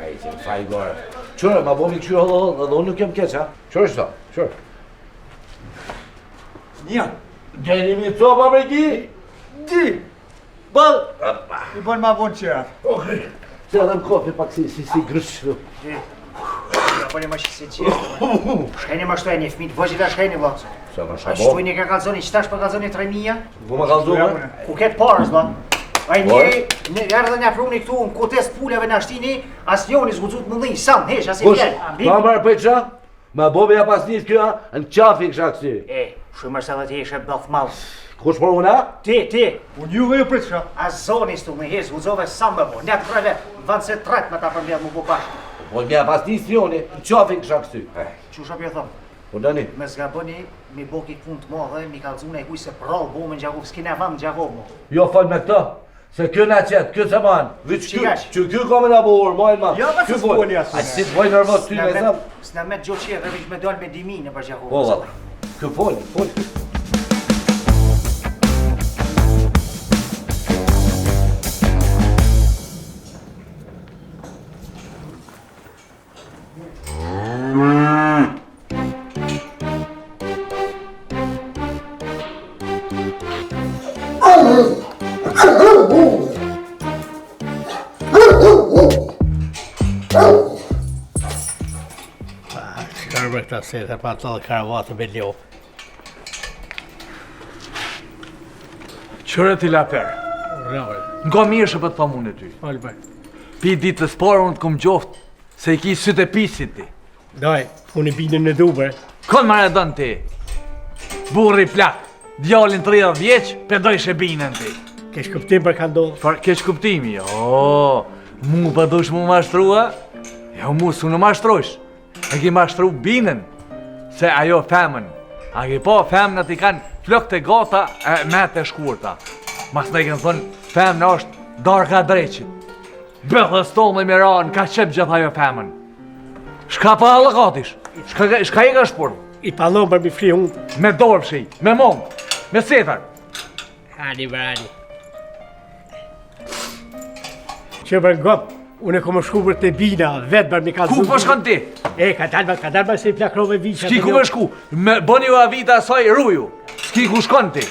Ej, që në faj gore. Qërë, ma bomi qërë halal, dhe unë nuk jem keq, ha? Qërë është ta? Qërë? Një. Gjeni mi copa me ki? Di. Bal. I bën ma vonë qërë. Okej. Se edhe më kofi pak si grëshë. Ja po një më shqisi qërë. Shkajni më shtojnë një fmit, vëgjit e shkajni vëllë. Se më A shabo. shtojnë ka kalzoni, qëtash për kalzoni 3.000? Ku më kalzoni? Ku ketë parës, do. Aj një jarë dhe një pruni këtu në kotes pulleve në ashtini, as njoni zgudzut më dhej, sam, hesh, as i Kush? vjen. Ka mërë për qa? Ma bobe ja pas njës kjo, në qafi kësha kësi. Shumë është edhe ti ishe bëth malë. Kush për una? Ti. Unë juve ju pritë shka. A zonis tu me hesh, zgudzove sam me bo, njëtë preve, vënd se tret me ta përmbjell më po bashkë. Po mja pas njës njoni, në qafi kësha kësi. Qusha pje thëmë? Po dani? Me zgaboni, mi bo ki punë të madhe, mi kalzune e kuj se prallë bo me në Gjakov, s'kine vënd në Gjakov mo. Jo, fal me këta. Se kjo na qetë, kjo se manë. Që kjo ka me nga bohur, majnë ma. Jo, me se s'poni asë. A si të bojnë nërmos ty me zemë? S'na me gjo qërë, vish me dojnë me dimi në për Gjakov. Po, valla. Kjo foli. Shkarë për këta se të pa të dhe karavatë me ljo. Qërë ti laper? Nga mirë që për të thamun e ty. Pi ditës parë unë të kom gjoftë se i ki sytë e pisit ti. Daj, unë i binën në dubre. Kënë mare dënë ti? Burri plak, djallin 30 vjeq, përdojsh e binën ti. Kesh kuptim për ka ndodhë? Për kesh kuptimi, mu për dush mu mashtrua? Jo, mu su në mashtrojsh. E ki mashtru binën, se ajo femën. A ki po, femënat i kanë flok të gata e me të shkurta. Mas në i kënë thonë, femën është darka dreqit. Bëllë stol me miran, ka qep gjitha jo femën. Shka pa allëkatish? Shka i ka shpur? I palon për mi fri unë. Me dorë shi, me mongë, me setër. Hadi, brani. Që për ngop, unë e kom shku për të bina, vetë për mi ka Ku po shkon ti? Ka dalba se i plakrove visha. Ski ku me shku? Boni ju avita asaj rruju. Ski ku shkon ti?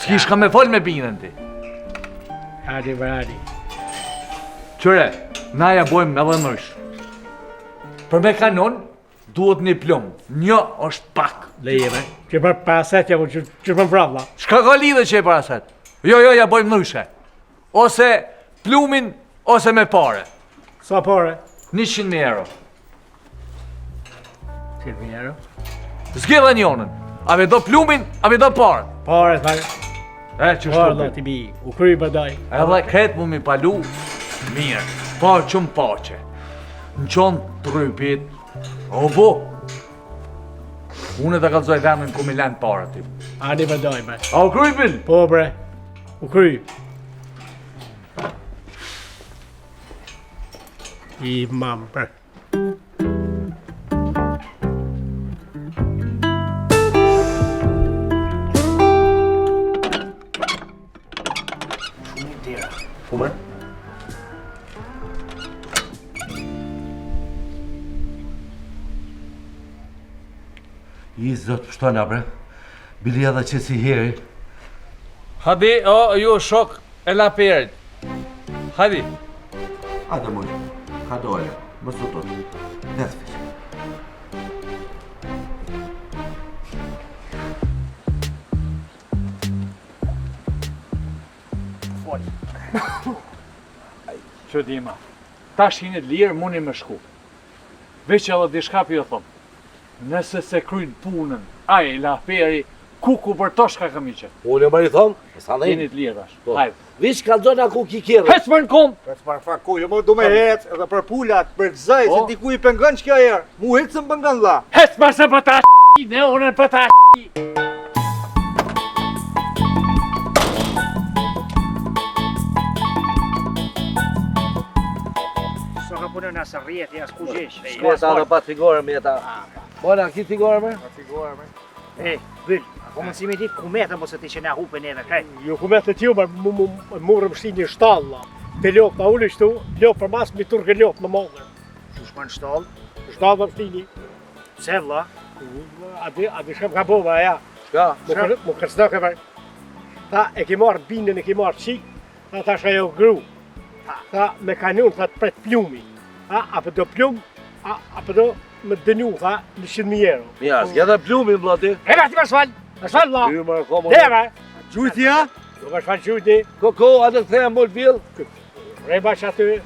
Ski shka me fol me binën ti. Hadi, brani. Qëre, na ja bojmë me dhe nësh. Për me kanon, duhet një plumë. Një është pak. Lejeve. Që për paraset, që për pravla. Shka ka lidhe që e paraset? Jo, ja bojmë nëshe. Ose plumin, ose me pare. Sa pare? 100.000 euro. 100.000 euro? Zgjidhe njonën. A me do plumin, a me do pare. Pare, thare. Që shtu për? Ti bi, u kry bëdaj. Edhe kretë mu mi palu, mirë, pa qëmë pache. Në qonë trupit, o bo. Unë e të kalzoj vendin ku mi lenë pare ti. Ani bëdaj, bre. A u krypin? Po, bre. U kry. I mam, bre. Fumer? I zot pështona bre, bili edhe që si heri. Hadi, ju shok e la perit. Hadi. Hadi moj, ka dole, më sotot, dhe të fishë. Që dima, ta shinit lirë muni me shku. Veq edhe di shka për jo thomë. Nëse se krynë punën, aje i laferi, kuku për to shka këmiqe. Unë më i thomë, e sa dhe Jenit lirë dash, hajde. Vish ka dzona ku ki kjerë. Hec për në kom! Hec për fa ku, jo më du me hec, edhe për pullat, për gëzaj, se ti ku i pëngën që kja erë. Mu hec më pëngën la. Hec për se për ta ne unë për ta Punën asë rjetë, jasë ku gjesh. Shketa dhe pa figore me ta. Bona, ki figore me? Pa figore me. Byll, po mund si me ditë ku metën, po se ti që ne hupe neve, kaj. Jo ku metë të tjo, mu rëmështi një shtalla. Të lopë ma ulli shtu, lopë për mas mi turke lopë më mongër. Që shma në shtallë? Shtallë më pështi një. Pse vla? A di shkem ka bova, ja. Shka? Mu kërcdo ke për. Ta e ki marrë binën, e ki marrë qik, ta shka jo gru. Ta me kanion, ta të pret plumi. A për do plum, a për do më dënju, tha, 100.000 euro. Mja, s'ke dhe plumin, blati. Hera ti më shfal, la. Ty më komo. Hera. Gjujtja? Do më shfal gjujti. Koko, atë të thejmë mol pjell. Rebash aty.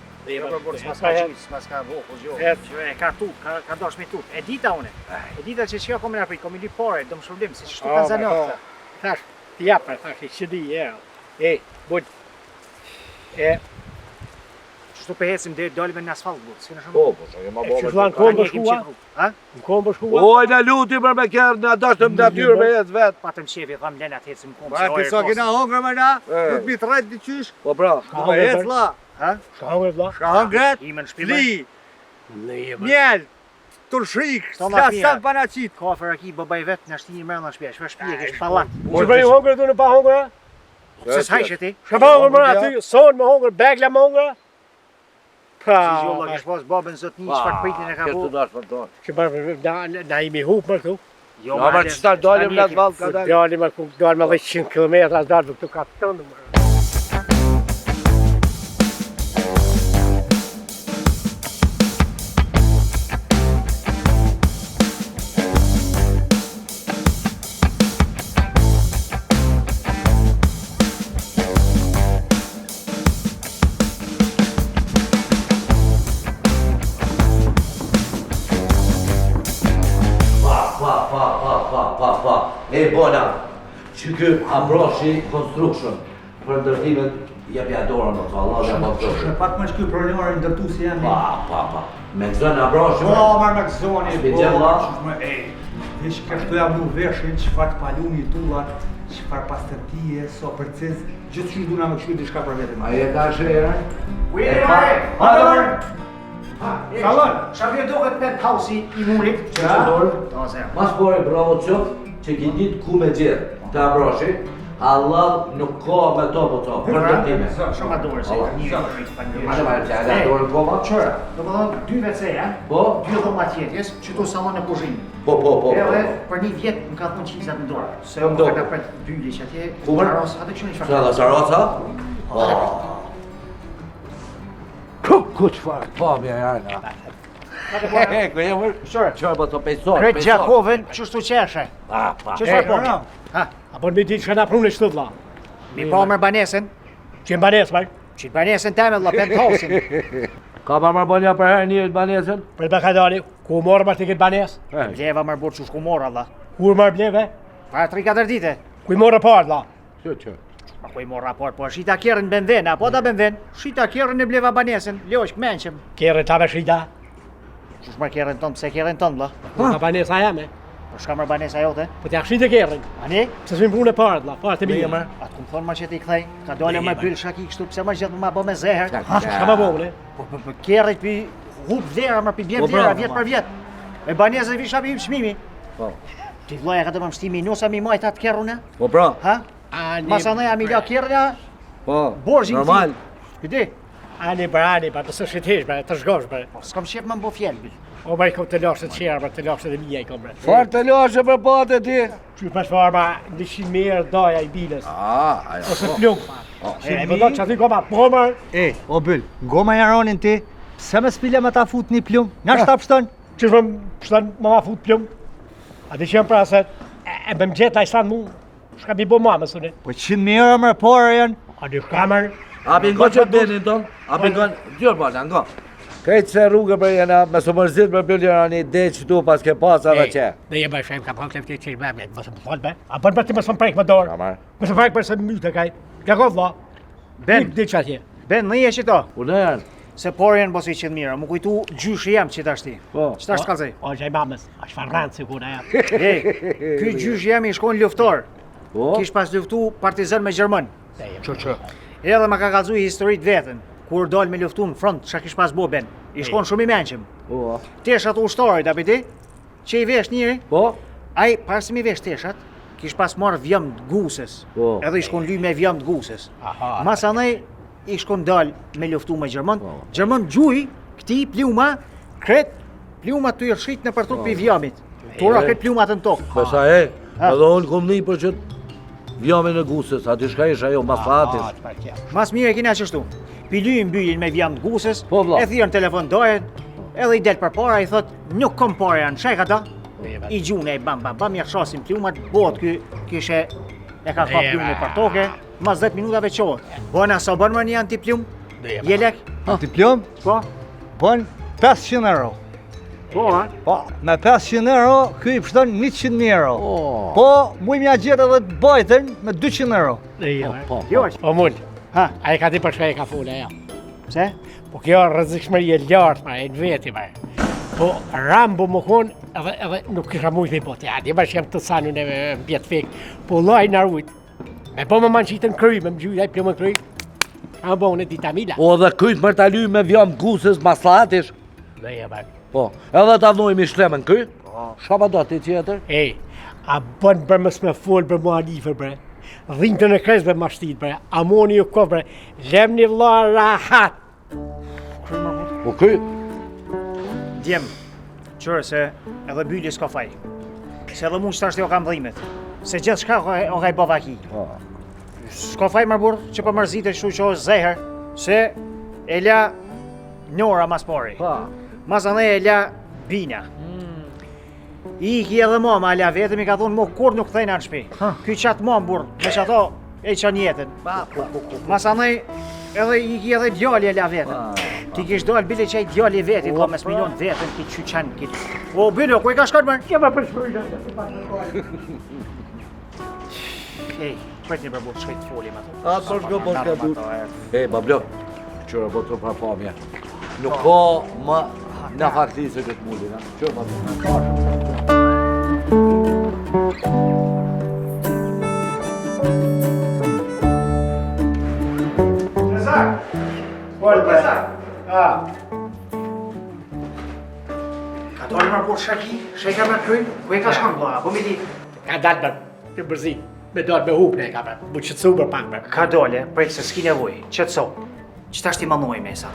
S'mas ka voku, gjo. E ka tu, ka dosh me tu. E dita une. E dita që qëka komin aprit, komin li pare, do më shpërblim, se që shtu kanë zanot. Thash, ti japër, thash, i qëdi, bud. Qështu për hecim dhe dalim në asfalt, bud, s'kena shumë. Po, që jema bo me Në komë për shkua? Në komë për shkua? Oj, në luti për me kërë, në adashtëm në natyrë me jetë vetë. Patëm qefi, dhamë lena të hecim komë. Pra, kësa kena hongër me na, nuk mi të rejtë një qysh. Po, pra. Nuk me hec la. Shka hongër, vla? Shka hongër, fli, mjell, turshik, s'ka sam panacit. Kafe raki, babaj vetë, në ashti një mërë në shpje, shpe shpje, kështë palat. Që bëj hongër du në pa hongër? Se s'hajshe ti? Shka pa hongër mërë aty, sonë më hongër, begla më hongër? Si gjolla kështë pas babën zot një që farë pritin e ka po. Kështë të dash për tonë. Që bërë, na imi hupë më këtu. Jo, ma që shtar dalim në atë valë ka dalim. Dalim me 100 km, dalim këtu ka të tëndë mërë. E bona, që kë Ambroshi Construction, për ndërtimet jepja dorën, më të Allah dhe më të Shë pak më shky problemar i ndërtu si jam. Pa. Me këzën Ambroshi. Po, marrë me këzoni. Shpigjem la. Vesh kështu jam nu veshin, qëfar të paluni tullat, qëfar pastërtije, so përciz, gjithë që duna me kështu diçka për vetëm. A je ta shërë? Ujë, Mador! Salon, shabje duhet penthouse-i i mullit. Mas pore bravo qëfë që ki ditë ku me gjithë të Ambroshi, Allah nuk ka me to po to, për ndërtime. Shumë adore se një Ate ma që edhe adore në koma? Qëra, do më thonë 2 WC-ja, 2 dhoma tjetjes, qëto salon e kuzhinë. Po. Edhe për një vjet më ka thonë qizat në dorë. Se më ka pret byli që atje, Sarosa, atë që një shfarë. Që edhe Sarosa? Ku qëfar, po mja jana. Ku e mërë? Qërë po të pejsor. Kretë Gjakovën, qështu qeshe. Qështu po? Apo në mi ditë që ka na prunë shtu vla. Mi pa mërë banesën. Që në banesë, bërë? Që në banesën teme, la penthouse-in. Ka pa mërë bonja për herë një banesën? Për të Bekadani, ku morë mërë të këtë banesë? Bleva mërë burë që shku morë, Allah. Kur mërë bleve? Para 3-4 dite. Ku i morë parë, la? Që? Ku i morë raport, po shita kjerën benven, apo da benven? Shita kjerën e bleva banesën, ljosh këmenqëm. Kjerën ta me shita? Qush mërë kjerën tonë, pse kjerën tonë, la? Ka banesa jame? Po shka mërë banesa jote? Po t'ja këshite kjerën. Ani? Se s'mi punë e parë, la, parë të mi. Atë ku më thonë ma që ti këthej, ka dole më byllë shaki kështu, pse ma gjithë ma bo me zeher. Shka ma bole? Po kjerët pi hup vlera, më pi bje vlera, vjet për vjet. E banesë visha pi shmimi. Ti vloja ka të më mështimi, nusa mi majt atë kjerune? Po pra. Ha? Masanej a mi la kjerëja? Po, normal. Këti? Ani, të së shitesh, të shgosh, s'kam shqip më mbo fjellë. O bërë kom të lashe të qera, të lashe dhe mija i kom bre. Farë të lashe për pate ti? Që për shfarë 100 mirë daja i bilës. Aja. Ose plungë. E më do që aty koma pomër. O Byll, ngoma jaronin ti, pse me spile me ta fut një plungë? Nga shta pështon? Që shmë pështon me ma fut plungë? A ti që më praset, e më gjeta i sanë mu, shka mi bo ma më sune. Po 100 mirë mërë pare janë? A dy kamer. A pingon që benin ton? A pingon, gjërë bërë, nga. Krejtë se rrugë për jena, me së mërzit për bëllë jena një dhe që tu pas ke pasa dhe që. Dhe je bërë shemë, ka pak të që me, mësë më falë be. A bërë ti mësë më prejkë më dorë. Mësë më prejkë për se më mytë e kaj. Ka ko vla. Ben, Ben, në je që to. Unë janë. Se por janë bosi qëtë mira, më kujtu gjyshi jam që t'ashti. Qëta është kalzej? O, që i mamës, është farranë si kuna jam. Ky gjyshi jam i shkon luftor. Kish pas luftu partizan me Gjermën. Edhe ma ka kalzu i historit vetën. Kur dal me luftu në front, që kish pas bo Ben. I shkon shumë i menqëm. Teshat ushtarit, apiti, që i vesh njëri, aj, parë se mi vesh teshat, kish pas marrë vjëm të gusës. Edhe i shkon ly me vjëm të gusës. Mas anej, i shkon dal me luftu me Gjermën. Gjermën gjuj, këti pluma, kret, pluma të i rshit në për trup i vjëmit. Tura këtë plumat në tokë. Besa edhe unë kom një për qëtë vjëmin e gusës, ati shka ish ajo, mas fatis. Mas mire kina qështu. Pilyjnë byllin me vjëm të gusës, e thirën telefon dojet, edhe i del për para, i thot, nuk kom pare janë, shaj ka ta? I gjune, i bam, ja shasin plumat, bot kishe e ka ka plumë për toke, mas 10 minutave qohet. Bona, sa bën më një antiplumë? Jelek? Antiplumë? Po? Bën 500 euro. Po, me 500 euro, këj i pështon 100 euro. Po, muj mja gjithë edhe të bajtën me 200 euro. O mund, a e ka ti për shka e ka fule, ja. Pse? Po kjo rëzikshmëri e lartë, e në veti, po Rambo më konë, edhe nuk kisha mujtë me bote, ja, di bërë që jam të sanu në bjetë fikë, po laj në rujtë, me po më manë qitën kry, me më gjujt, aj plë më kry, a më bëhën e dita mila. O dhe kryt mërë taly me vjam gusës maslatish. Dhe je bërë. Po, edhe ta vnojmë i shlemen kry, shka do ti tjetër? A bënë bërë mësë me folë bërë mua lifer bërë, dhinë të në kresë bërë ma shtit bërë, amoni ju kohë bërë, lem një vla rahat. Po kry? Djem, qërë se edhe byli s'ka faj, se edhe mund shtashtë jo kam dhimet, se gjithë shka o ka i bëva ki. S'ka faj më burë që për mërzit e shu që është zeher, se e la njora mas pari, mas anë e la bina. I ki edhe mama ala vetëm i ka thonë mo kur nuk thejna në shpi. Ky qatë mamë burë, me që ato e qanë jetën. Mas anë edhe i ki edhe djali ala vetëm. Ti kish dojnë bile që i djali veti, po mes milion vetën ki që qanë ki. O, Bilo, ku i ka shkanë mërë? Kje më përshpërë. Ej, pret një përbut shkejt të folim ato. A, të shko po shka du. E, bablo, qërë po të prapamja. Nuk ka më në fakti se këtë mullin, a? Qërë bablo. Rezak! Rezak! Ka dole më bërë shaki, sheka më kryjnë, ku e ka shkanë bloga, po mi di. Ka dalë për të bërzi, me dalë me hupë ne ka për, bu qëtësu për pak për. Ka dole, prej se s'ki nevoj, qëtëso, që ta shti manoj me sa.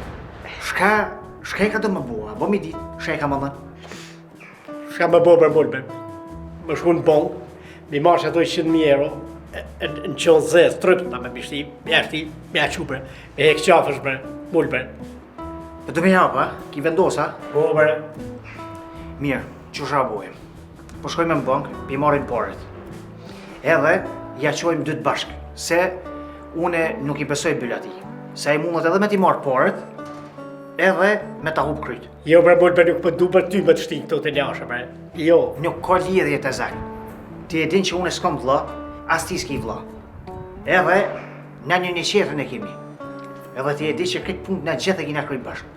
Shka e ka do më bua, po mi di, sheka më dhënë. Shka më bo për mullë, më shku në bongë, mi marrë që ato 100.000 euro, në qonë zezë, trëpë nga me mishti, me a qupër, me hek qafësh për mullë për. Për të me japa, ki vendosa? Po për. Mirë, që shra bojmë. Po shkojmë në bankë, pi marrim paret. Edhe, ja qojmë dytë bashkë, se une nuk i besoj bëllë ati. Se i mundet edhe me ti marrë paret, edhe me ta hupë kryt. Jo për mullë për nuk për du për ty më të shtinë këto të njashë për. Jo. Nuk ka lidhje të zakë. Ti e din që une s'kom vlla, as ti s'ki vlla. Edhe, na një qetërën e kemi. Edhe ti e di që këtë punë na gjithë e kina kryt bashkë.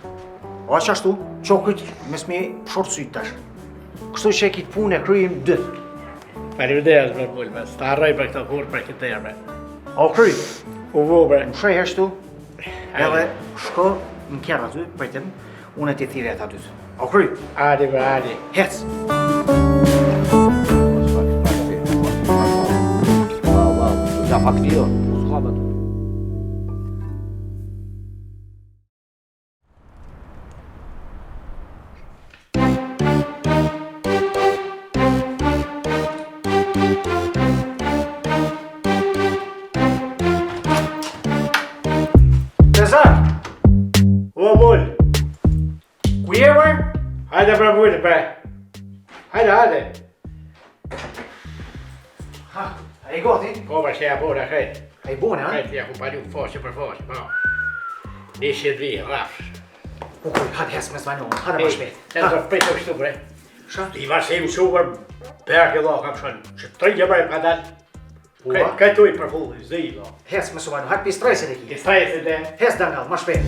O që ashtu, qo kryt mes me shortë sytë tash. Kështu që e kitë punë e kryjim dytë. Faleminderit për mullë, s'ta harroj për këto kur për këtë terme. O kryj? U vo bre. Më shrej heshtu, edhe shko në kjerë aty, përtim, unë e ti thire ata dytë. O kryj? Adi bre, adi. Hec! Ja fakti jo, s'ka me të. Rezak! O mullë. Ku je bre? Hajde pra mullë bre. Hajde. Ha, a i goti? Po bre, që ja bona krejt. A i bona, ha? Krejt, ja ku pariu foshe për foshe, po. 100.000, rafsh. U kuj, hajde hes me zvanjohën, hajde më shpet. E të shpejt të kështu bre. Shë? I vashim super për këllo kam shënë. Që të trinjë bre pa dalë. Këtë tu i përfulli, zi, lo. Hes me zvanjohën, hajde pi stresit e ki. I stresit e. Hes dangal, më shpet.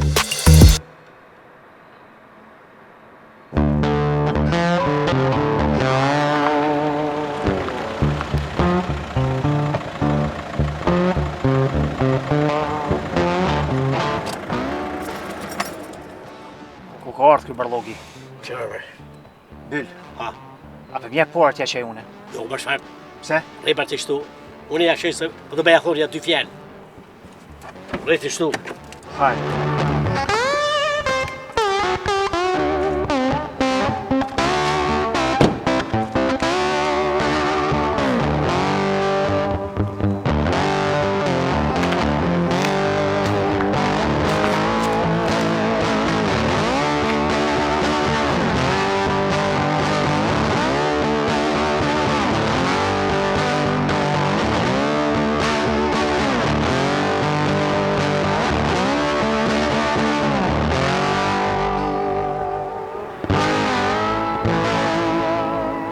Ku ka ardhë këj bërlogi? Qërë bre. Byll. Ha. A për mjek por t'ja qej une? Jo, më shfar. Pse? Rejba të shtu. Unë ja qej se po të beja thorja 2 fjallë. Rejt të shtu. Hajde.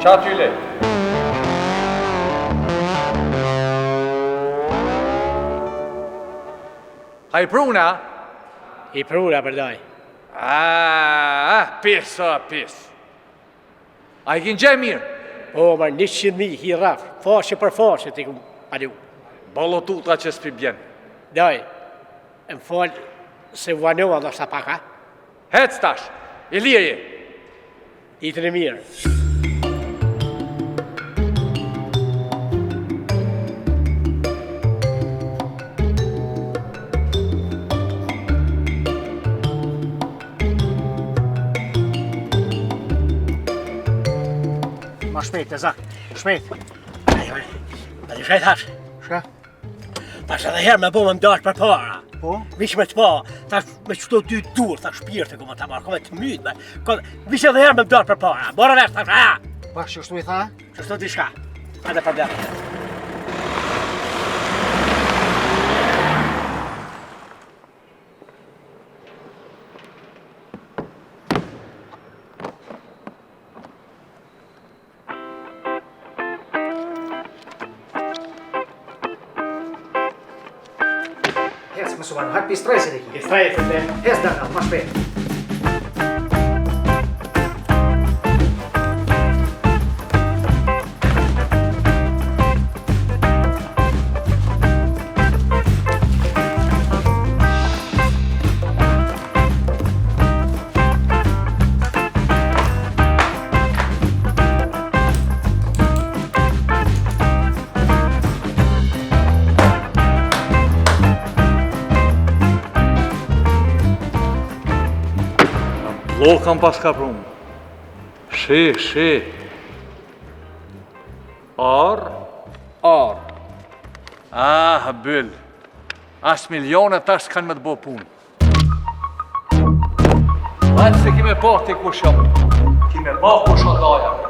Qa t'yle? A i pruna? I pruna përdoj. Pis, pis. A i kinë gjë mirë? Po, ma 100.000 hi raf, fashe për fashe t'i kumë pariu. Bolo tuta që s'pi bjen. Doj, e më falë se vanova do shta paka. Hec tash, i lirje. I të në mirë. Ma shpejt, e zak, shpejt. Ma të shajt hash. Shka? Pas edhe herë me bo më mdash për para. Po? Vish me të pa, tash me qëto 2 dur, tash shpirë të ku më të marrë, kome të mytë me. Vish edhe herë me mdash për para, bora vesh tash, ha? Pa, që shtu i tha? Që shtu t'i shka, hajde për blerë. mësuar, hajt pi stresit e ki. Pi stresit e. Hes dërna, ma shpejt. Lokën pas ka prumë. Shi. Ar. Ah, bëll. As milionet tash s'kan me të bo punë. Hajtë se kime pa ti ku shumë. Kime pa ku shumë daja.